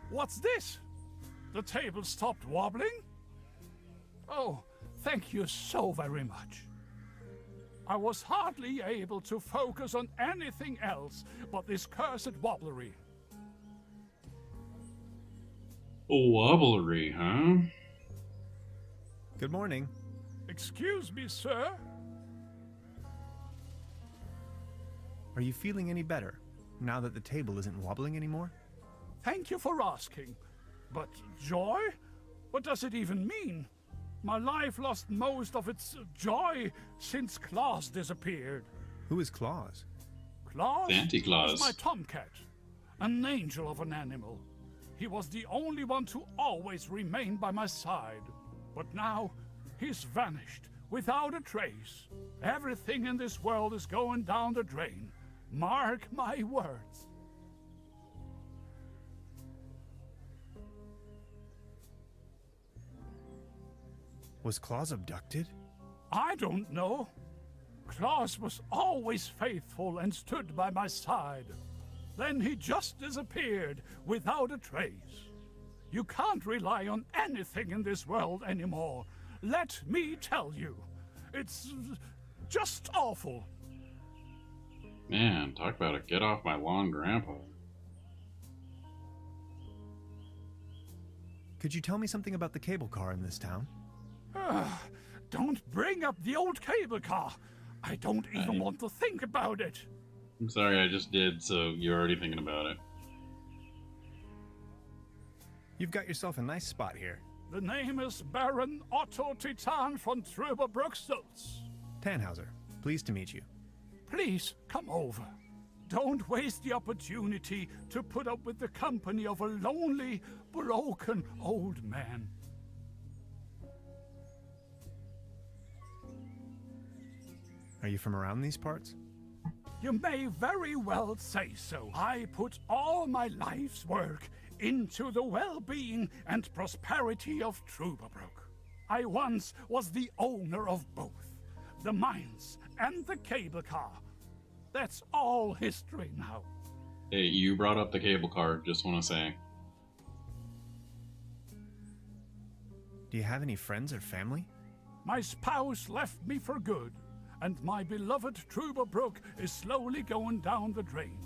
S8: What's this? The table stopped wobbling? Oh, thank you so very much. I was hardly able to focus on anything else but this cursed wobblery.
S1: Wobblery, huh?
S4: Good morning.
S8: Excuse me, sir?
S4: Are you feeling any better, now that the table isn't wobbling anymore?
S8: Thank you for asking. But joy? What does it even mean? My life lost most of its joy since Claus disappeared.
S4: Who is Claus?
S8: Claus
S1: Santa Claus.
S8: was my tomcat, an angel of an animal. He was the only one to always remain by my side. But now, he's vanished, without a trace. Everything in this world is going down the drain. Mark my words.
S4: Was Claus abducted?
S8: I don't know. Claus was always faithful and stood by my side. Then he just disappeared without a trace. You can't rely on anything in this world anymore. Let me tell you. It's just awful.
S1: Man, talk about a get off my lawn grandpa.
S4: Could you tell me something about the cable car in this town?
S8: Don't bring up the old cable car. I don't even want to think about it.
S1: I'm sorry, I just did, so you're already thinking about it.
S4: You've got yourself a nice spot here.
S8: The name is Baron Otto Titan von Truberbrook Stolz.
S4: Tannhauser, pleased to meet you.
S8: Please, come over. Don't waste the opportunity to put up with the company of a lonely, broken old man.
S4: Are you from around these parts?
S8: You may very well say so. I put all my life's work into the well-being and prosperity of Truberbrook. I once was the owner of both, the mines and the cable car. That's all history now.
S1: Hey, you brought up the cable car, just want to say.
S4: Do you have any friends or family?
S8: My spouse left me for good, and my beloved Truberbrook is slowly going down the drain.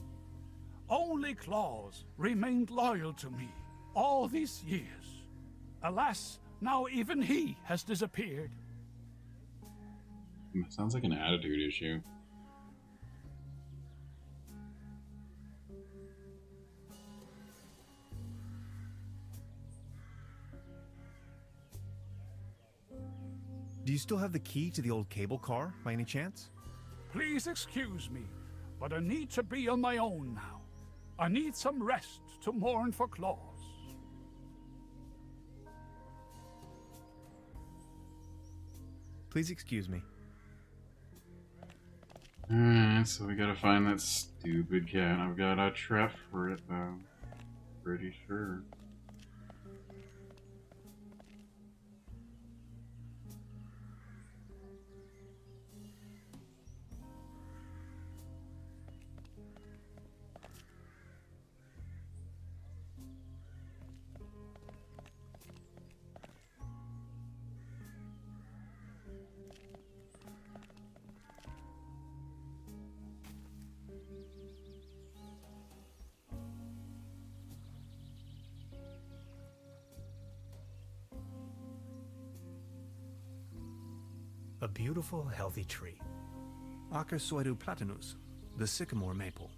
S8: Only Claus remained loyal to me all these years. Alas, now even he has disappeared.
S1: Sounds like an attitude issue.
S4: Do you still have the key to the old cable car, by any chance?
S8: Please excuse me, but I need to be on my own now. I need some rest to mourn for Claus.
S4: Please excuse me.
S1: Alright, so we gotta find that stupid cat. I've got a trap for it, though. Pretty sure.
S4: A beautiful, healthy tree. Acer platanus, the sycamore maple.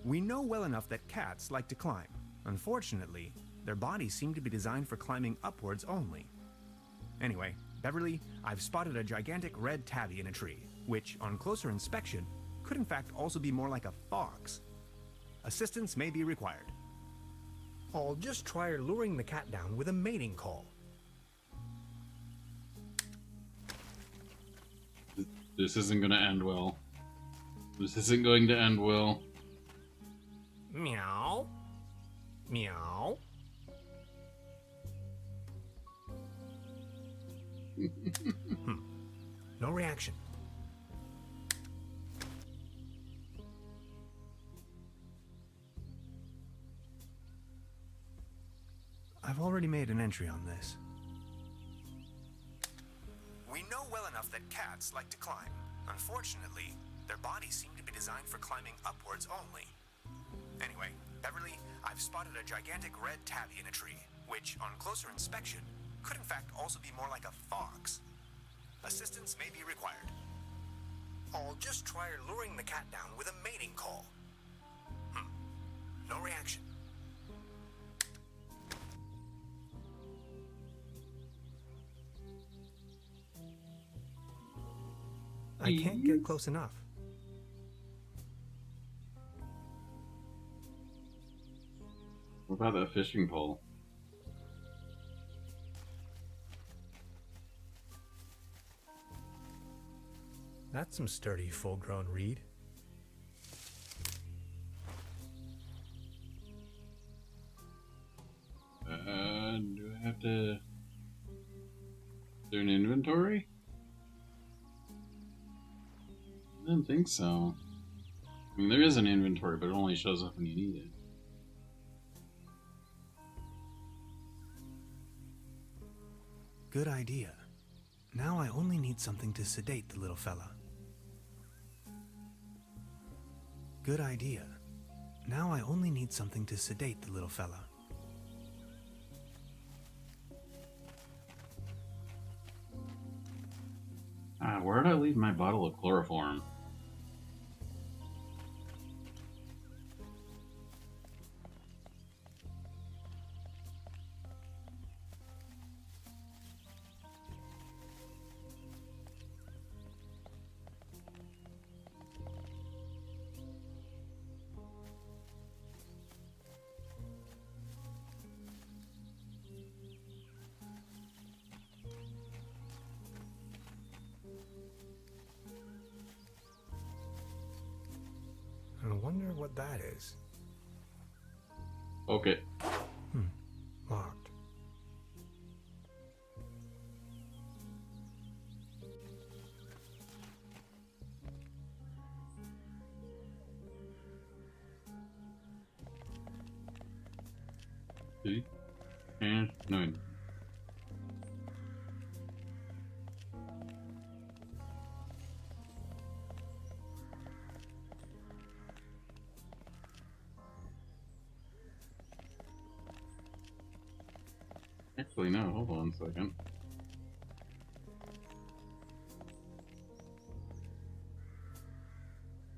S4: We know well enough that cats like to climb. Unfortunately, their bodies seem to be designed for climbing upwards only. Anyway, Beverly, I've spotted a gigantic red tabby in a tree, which, on closer inspection, could in fact also be more like a fox. Assistance may be required.
S6: I'll just try luring the cat down with a mating call.
S1: This isn't gonna end well. This isn't going to end well.
S6: Meow. Meow. No reaction.
S4: I've already made an entry on this.
S10: We know well enough that cats like to climb. Unfortunately, their bodies seem to be designed for climbing upwards only. Anyway, Beverly, I've spotted a gigantic red tabby in a tree, which, on closer inspection, could in fact also be more like a fox. Assistance may be required. I'll just try luring the cat down with a mating call. No reaction.
S4: I can't get close enough.
S1: What about that fishing pole?
S6: That's some sturdy, full-grown reed.
S1: Do I have to... Is there an inventory? I don't think so. I mean, there is an inventory, but it only shows up when you need it.
S6: Good idea. Now I only need something to sedate the little fella. Good idea. Now I only need something to sedate the little fella.
S1: Where did I leave my bottle of chloroform?
S6: I wonder what that is.
S1: Okay.
S6: Locked.
S1: See? And no. Actually, no. Hold on a second.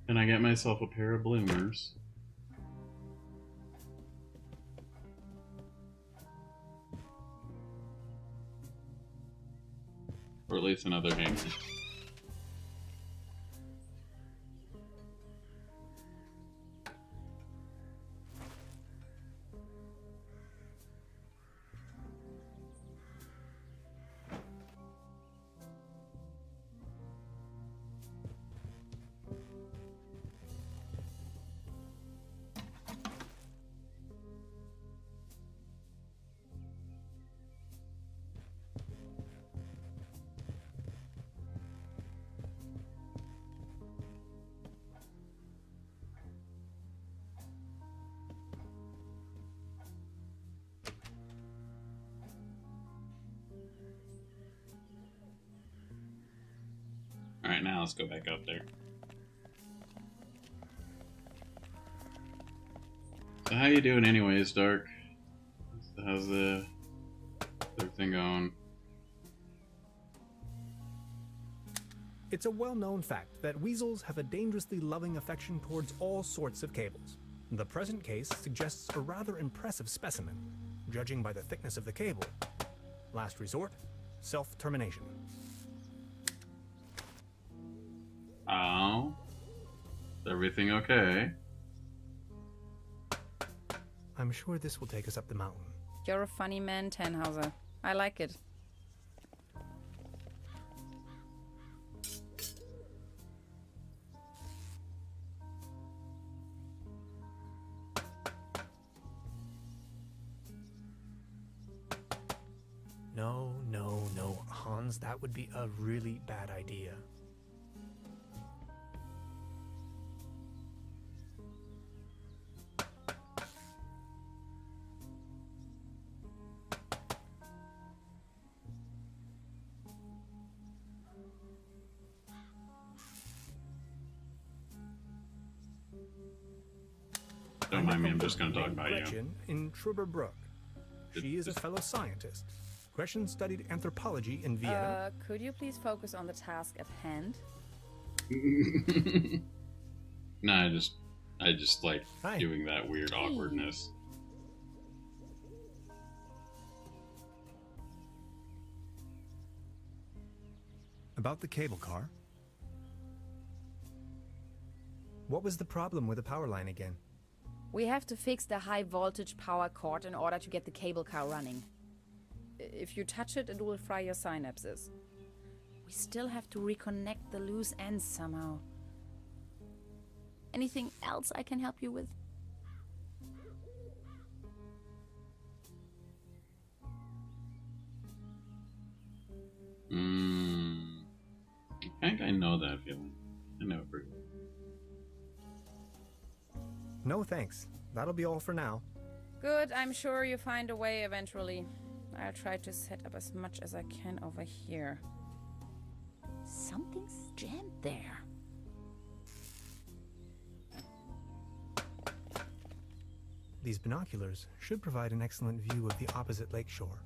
S1: Can I get myself a pair of bloomers? Or at least another hanger. Alright, now let's go back up there. So how you doing anyways, Dark? How's the thing going?
S4: It's a well-known fact that weasels have a dangerously loving affection towards all sorts of cables. The present case suggests a rather impressive specimen, judging by the thickness of the cable. Last resort, self-termination.
S1: Oh. Is everything okay?
S4: I'm sure this will take us up the mountain.
S7: You're a funny man, Tannhauser. I like it.
S6: No, Hans, that would be a really bad idea.
S1: Don't mind me, I'm just going to talk about you.
S4: Gretchen in Truberbrook. She is a fellow scientist. Gretchen studied anthropology in Vienna.
S7: Could you please focus on the task at hand?
S1: No, I just like doing that weird awkwardness.
S4: About the cable car? What was the problem with the power line again?
S7: We have to fix the high voltage power cord in order to get the cable car running. If you touch it, it will fry your synapses. We still have to reconnect the loose ends somehow. Anything else I can help you with?
S1: I think I know that feeling. I know it pretty well.
S4: No thanks. That'll be all for now.
S7: Good, I'm sure you find a way eventually. I'll try to set up as much as I can over here. Something's jammed there.
S4: These binoculars should provide an excellent view of the opposite lakeshore.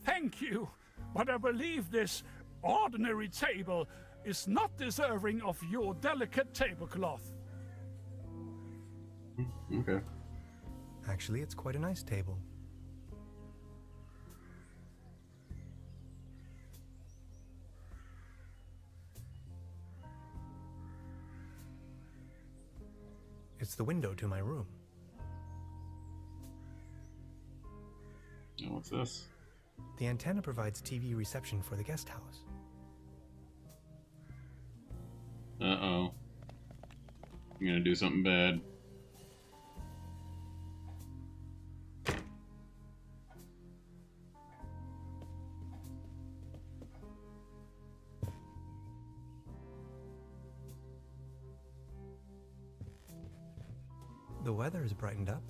S8: Thank you, but I believe this ordinary table is not deserving of your delicate tablecloth.
S1: Okay.
S4: Actually, it's quite a nice table. It's the window to my room.
S1: And what's this?
S4: The antenna provides TV reception for the guest house.
S1: Uh-oh. I'm gonna do something bad.
S4: The weather has brightened up.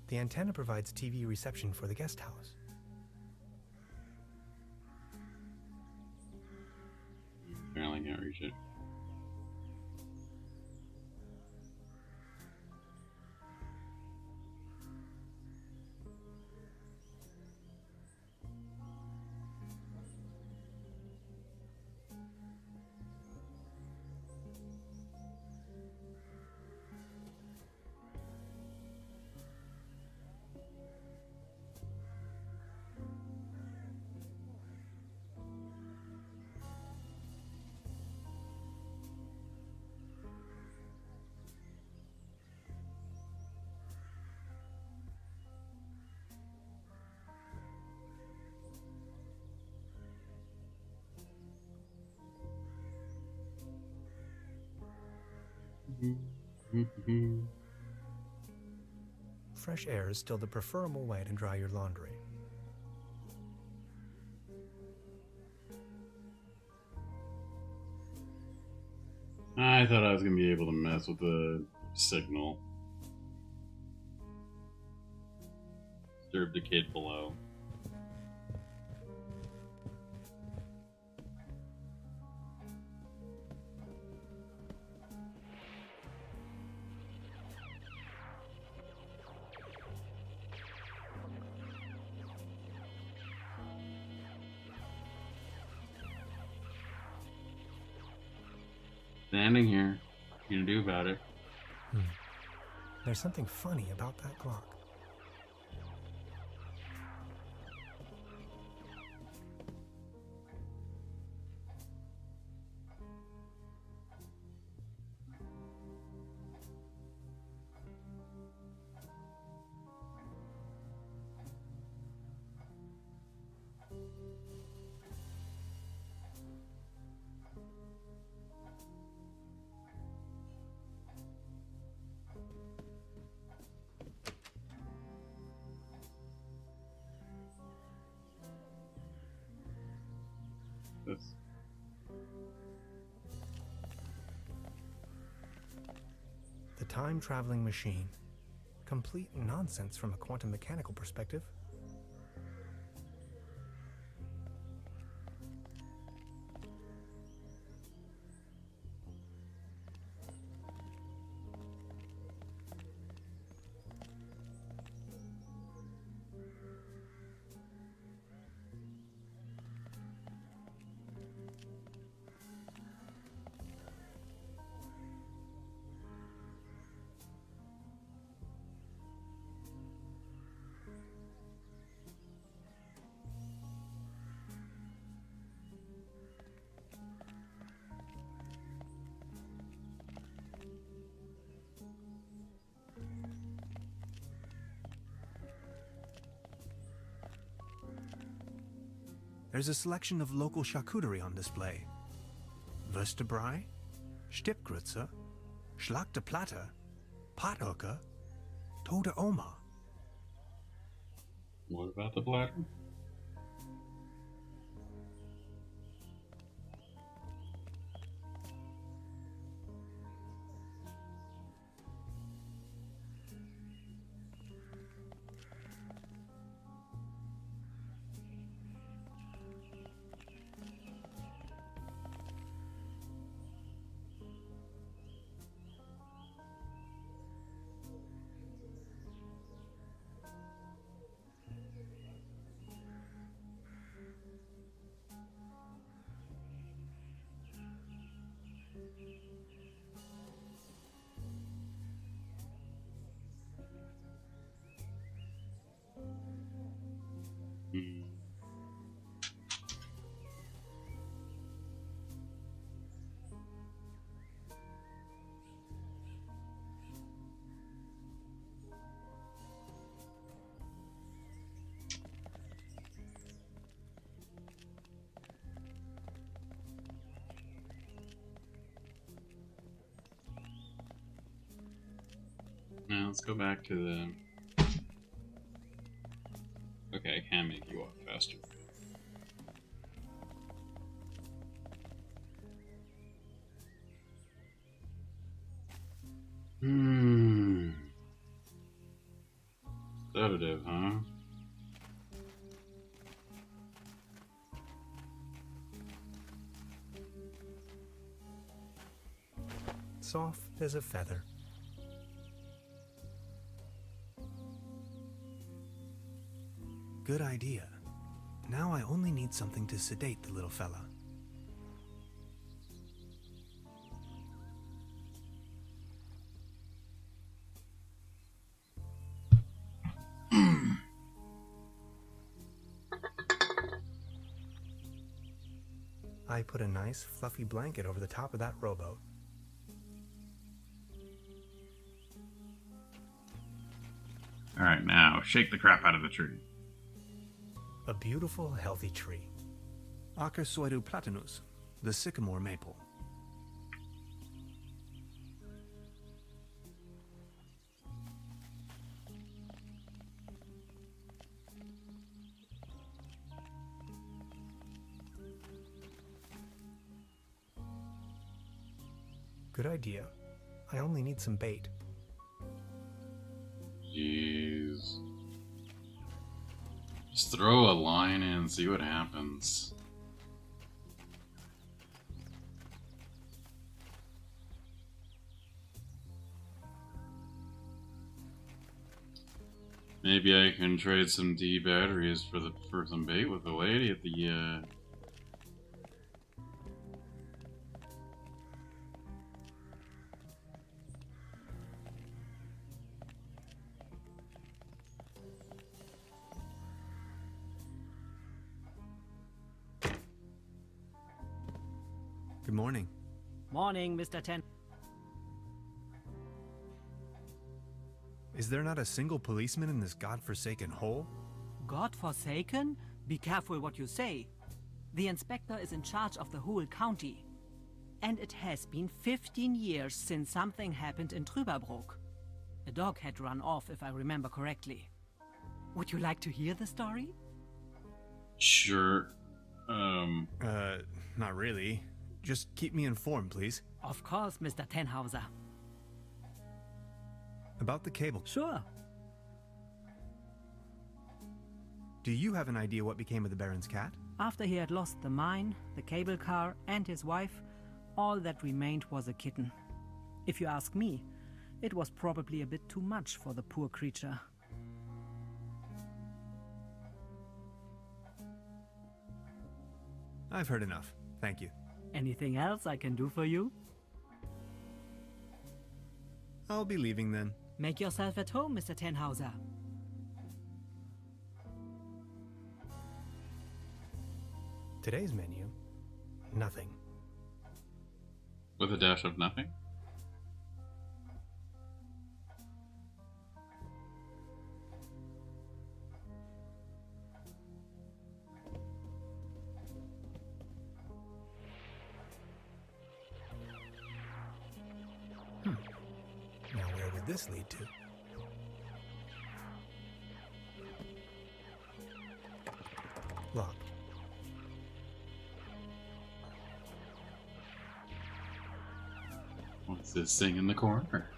S4: The antenna provides TV reception for the guest house.
S1: Apparently can't reach it.
S4: Fresh air is still the preferable way to dry your laundry.
S1: I thought I was gonna be able to mess with the signal. Disturb the kid below. Standing here. What you gonna do about it?
S4: There's something funny about that clock.
S1: This.
S4: time-traveling machine. Complete nonsense from a quantum mechanical perspective.
S6: There's a selection of local charcuterie on display. Würstebrei, Stippgrütze, Schlachte Platte, Pothoeker, Tote Oma.
S1: What about the platter? Now let's go back to the... Okay, I can make you walk faster. Sedative, huh?
S4: Soft as a feather.
S6: Good idea. Now I only need something to sedate the little fella.
S4: I put a nice fluffy blanket over the top of that rowboat.
S1: Alright, now shake the crap out of the tree.
S4: A beautiful, healthy tree.
S6: Acersoidu platanus, the sycamore maple.
S4: Good idea. I only need some bait.
S1: Jeez. Just throw a line in and see what happens. Maybe I can trade some D batteries for some bait with the lady at the
S6: Good morning.
S5: Morning, Mr. Ten.
S6: Is there not a single policeman in this godforsaken hole?
S5: God-forsaken? Be careful what you say. The inspector is in charge of the whole county. And it has been 15 years since something happened in Truberbrook. A dog had run off, if I remember correctly. Would you like to hear the story?
S1: Sure.
S6: Not really. Just keep me informed, please.
S5: Of course, Mr. Tenhauser.
S6: About the cable.
S5: Sure.
S6: Do you have an idea what became of the Baron's cat?
S5: After he had lost the mine, the cable car, and his wife, all that remained was a kitten. If you ask me, it was probably a bit too much for the poor creature.
S6: I've heard enough. Thank you.
S5: Anything else I can do for you?
S6: I'll be leaving then.
S5: Make yourself at home, Mr. Tenhauser.
S4: Today's menu, nothing.
S1: With a dash of nothing?
S4: Now where would this lead to? Locked.
S1: What's this thing in the corner?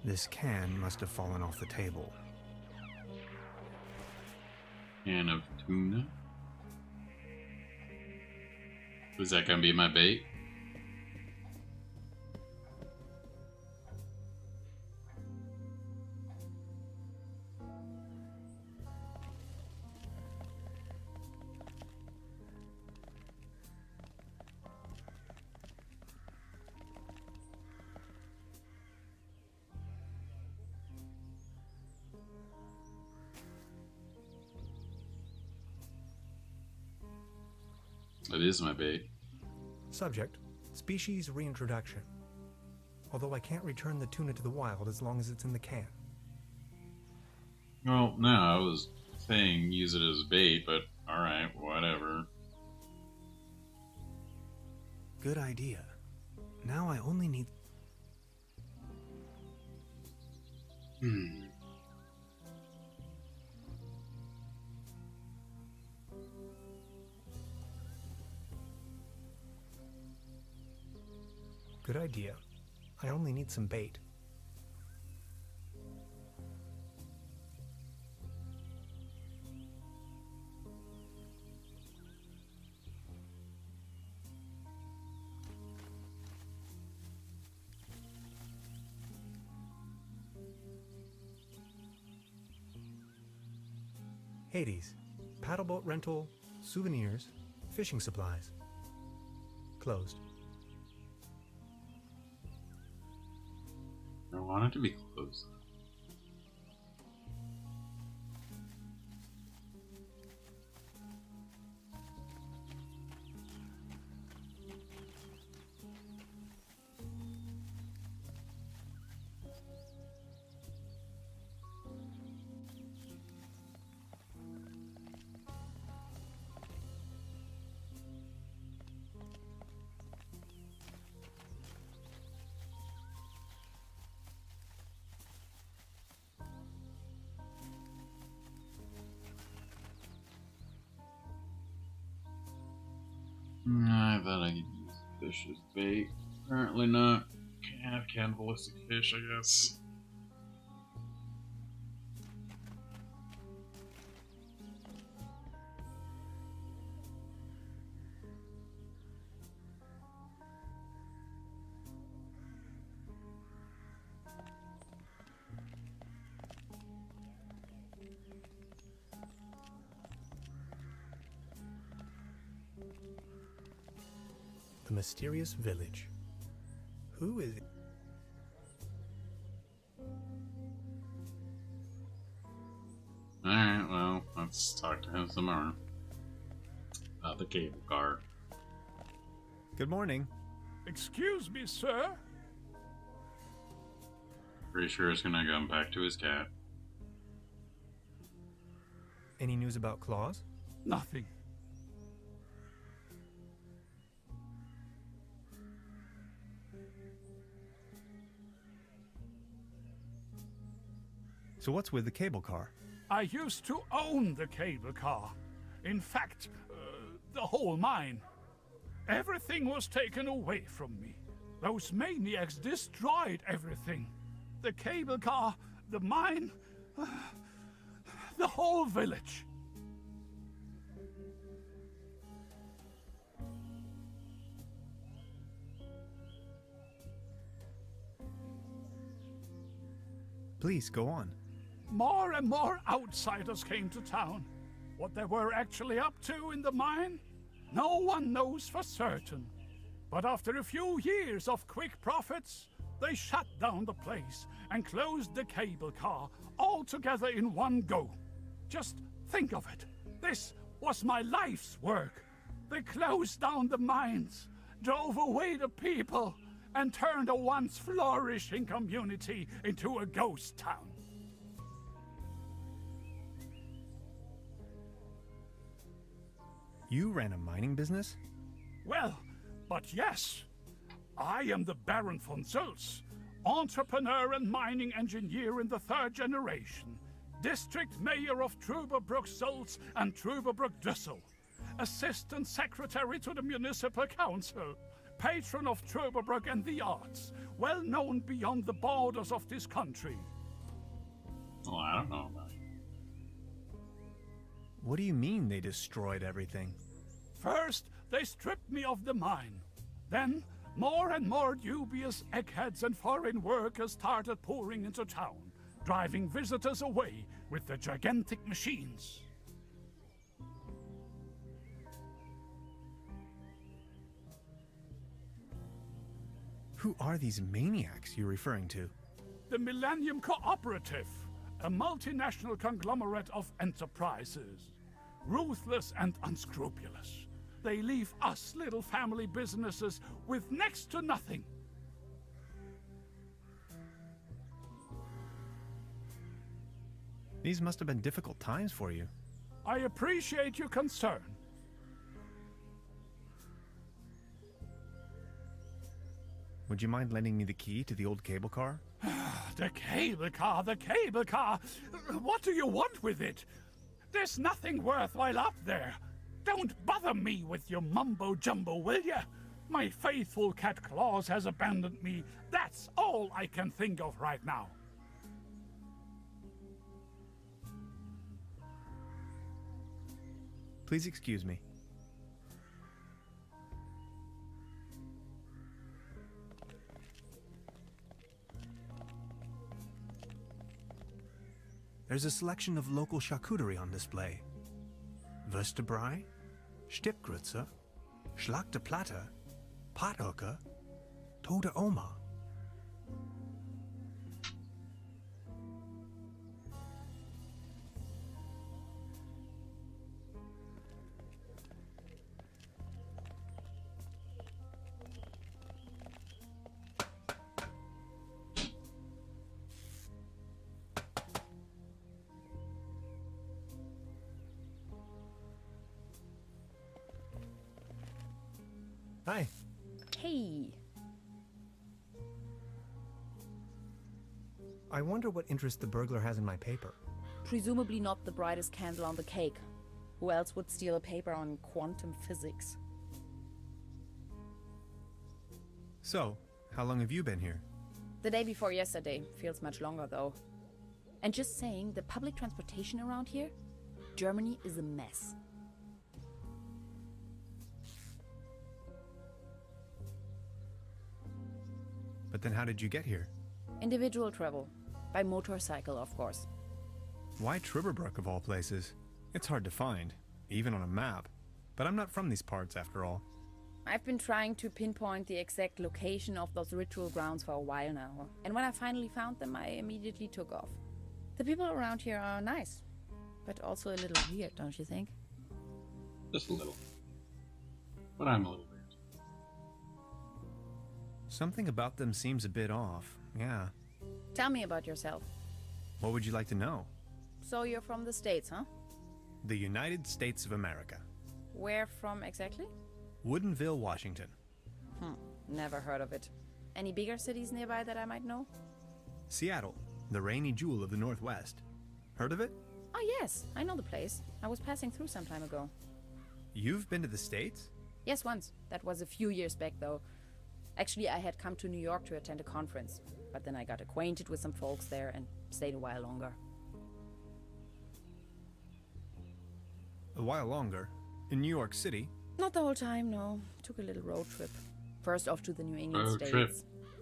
S6: This can must have fallen off the table.
S1: Can of tuna? Is that gonna be my bait? It is my bait.
S4: Subject, species reintroduction. Although I can't return the tuna to the wild as long as it's in the can.
S1: Well, no, I was saying use it as bait, but alright, whatever.
S6: Good idea. Now I only need...
S4: Good idea. I only need some bait. Hades. Paddleboat rental, souvenirs, fishing supplies. Closed.
S1: I want it to be closed. I thought I could use fish as bait. Apparently not. Can't have cannibalistic fish, I guess.
S4: The mysterious village. Who is it?
S1: Alright, well, let's talk to him some more. About the cable car.
S6: Good morning.
S8: Excuse me, sir?
S1: Pretty sure it's gonna come back to his cat.
S4: Any news about Claus?
S8: Nothing.
S6: So what's with the cable car?
S8: I used to own the cable car. In fact, the whole mine. Everything was taken away from me. Those maniacs destroyed everything. the cable car, the mine, the whole village.
S6: Please, go on.
S8: More and more outsiders came to town. What they were actually up to in the mine, no one knows for certain. But after a few years of quick profits, they shut down the place and closed the cable car all together in one go. Just think of it. This was my life's work. They closed down the mines, drove away the people, and turned a once flourishing community into a ghost town.
S6: You ran a mining business?
S8: Well, but yes, I am the Baron von Sulz, entrepreneur and mining engineer in the 3rd generation, district mayor of Truberbrook Sulz and Truberbrook Düssel, assistant secretary to the municipal council, patron of Truberbrook and the arts, well known beyond the borders of this country.
S1: Oh, I don't know about it.
S6: What do you mean they destroyed everything?
S8: First, they stripped me of the mine. Then, more and more dubious eggheads and foreign workers started pouring into town, driving visitors away with their gigantic machines.
S6: Who are these maniacs you're referring to?
S8: The Millennium Cooperative, a multinational conglomerate of enterprises. Ruthless and unscrupulous. They leave us little family businesses with next to nothing.
S6: These must have been difficult times for you.
S8: I appreciate your concern.
S6: Would you mind lending me the key to the old cable car?
S8: The cable car, the cable car! What do you want with it? There's nothing worthwhile up there. Don't bother me with your mumbo-jumbo, will ya? My faithful cat Claus has abandoned me. That's all I can think of right now.
S6: Please excuse me. There's a selection of local charcuterie on display. Würstebrei, Stippgrütze, Schlagte Platte, Pothoeke, Tote Oma. Hi.
S7: Hey.
S4: I wonder what interest the burglar has in my paper.
S7: Presumably not the brightest candle on the cake. Who else would steal a paper on quantum physics?
S6: So, how long have you been here?
S7: The day before yesterday. Feels much longer, though. And just saying, the public transportation around here? Germany is a mess.
S6: But then how did you get here?
S7: Individual travel. By motorcycle, of course.
S6: Why Truberbrook of all places? It's hard to find, even on a map. But I'm not from these parts after all.
S7: I've been trying to pinpoint the exact location of those ritual grounds for a while now. And when I finally found them, I immediately took off. The people around here are nice. But also a little weird, don't you think?
S1: Just a little. But I'm a little weird.
S6: Something about them seems a bit off, yeah.
S7: Tell me about yourself.
S6: What would you like to know?
S7: So you're from the States, huh?
S6: The United States of America.
S7: Where from exactly?
S6: Woodinville, Washington.
S7: Never heard of it. Any bigger cities nearby that I might know?
S6: Seattle, the rainy jewel of the Northwest. Heard of it?
S7: Oh yes, I know the place. I was passing through some time ago.
S6: You've been to the States?
S7: Yes, once. That was a few years back though. Actually, I had come to New York to attend a conference, but then I got acquainted with some folks there and stayed a while longer.
S6: A while longer? In New York City?
S7: Not the whole time, no. Took a little road trip. First off to the New England
S1: Road
S7: states.
S1: trip.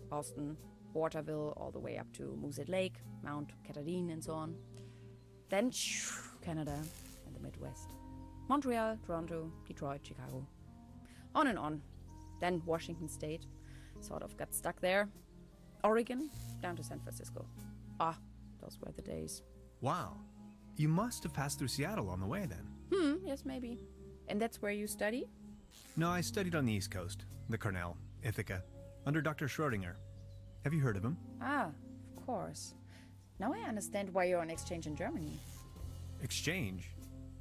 S7: Boston, Waterville, all the way up to Moosehead Lake, Mount Katahdin, and so on. Then Canada and the Midwest. Montreal, Toronto, Detroit, Chicago. On and on. Then Washington State. Sort of got stuck there. Oregon, down to San Francisco. Ah, those were the days.
S6: Wow. You must have passed through Seattle on the way then.
S7: Yes, maybe. And that's where you study?
S6: No, I studied on the East Coast, the Cornell, Ithaca, under Dr. Schrodinger. Have you heard of him?
S7: Ah, of course. Now I understand why you're on exchange in Germany.
S6: Exchange?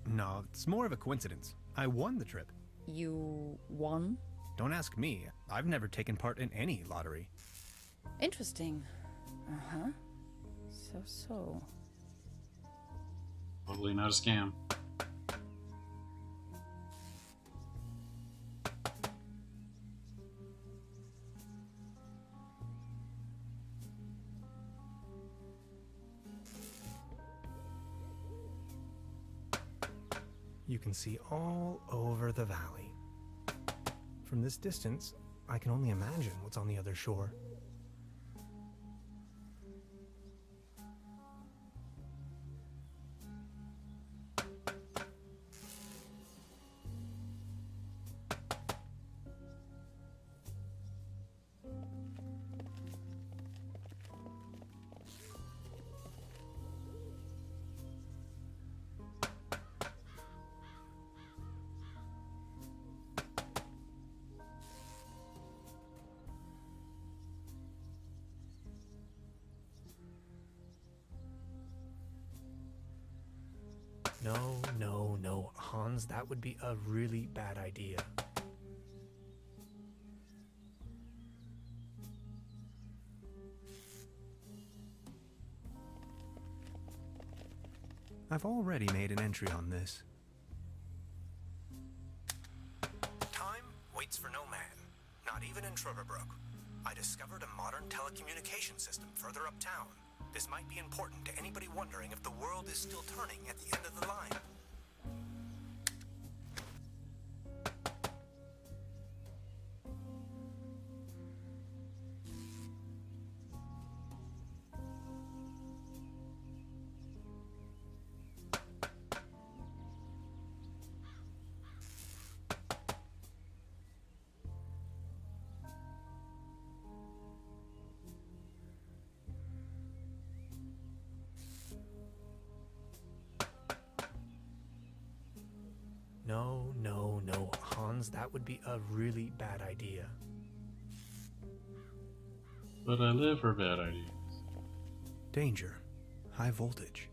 S6: No, it's more of a coincidence. I won the trip.
S7: You won?
S6: Don't ask me. I've never taken part in any lottery.
S7: Interesting. Uh-huh. So.
S1: Totally not a scam.
S4: You can see all over the valley. From this distance, I can only imagine what's on the other shore. No, Hans, that would be a really bad idea. I've already made an entry on this.
S10: Time waits for no man, not even in Truberbrook. I discovered a modern telecommunication system further uptown. This might be important to anybody wondering if the world is still turning at the end of the line.
S4: No, Hans, that would be a really bad idea.
S1: But I live for bad ideas.
S4: Danger. High voltage.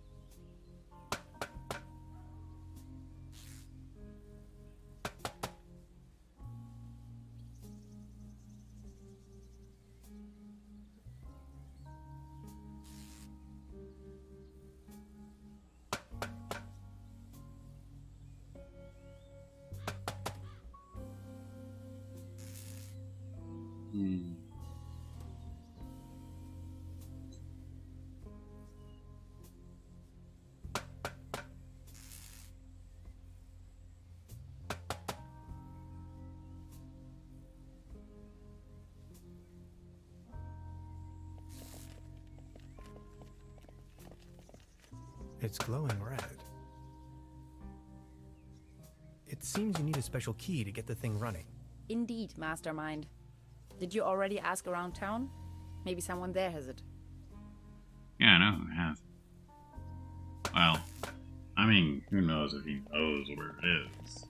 S4: It's glowing red. It seems you need a special key to get the thing running.
S7: Indeed, mastermind. Did you already ask around town? Maybe someone there has it.
S1: Yeah, I know who has. Well, I mean, who knows if he knows where it is.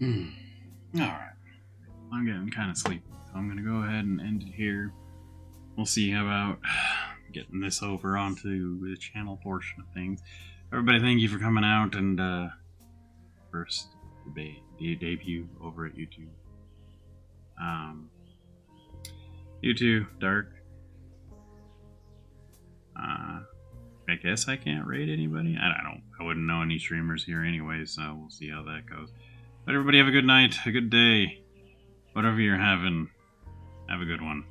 S1: Alright. I'm getting kind of sleepy, so I'm going to go ahead and end it here. We'll see about getting this over onto the channel portion of things. Everybody, thank you for coming out and first debut over at YouTube. You too, Dark. I guess I can't rate anybody. I wouldn't know any streamers here anyway, so we'll see how that goes. But everybody have a good night, a good day. Whatever you're having, have a good one.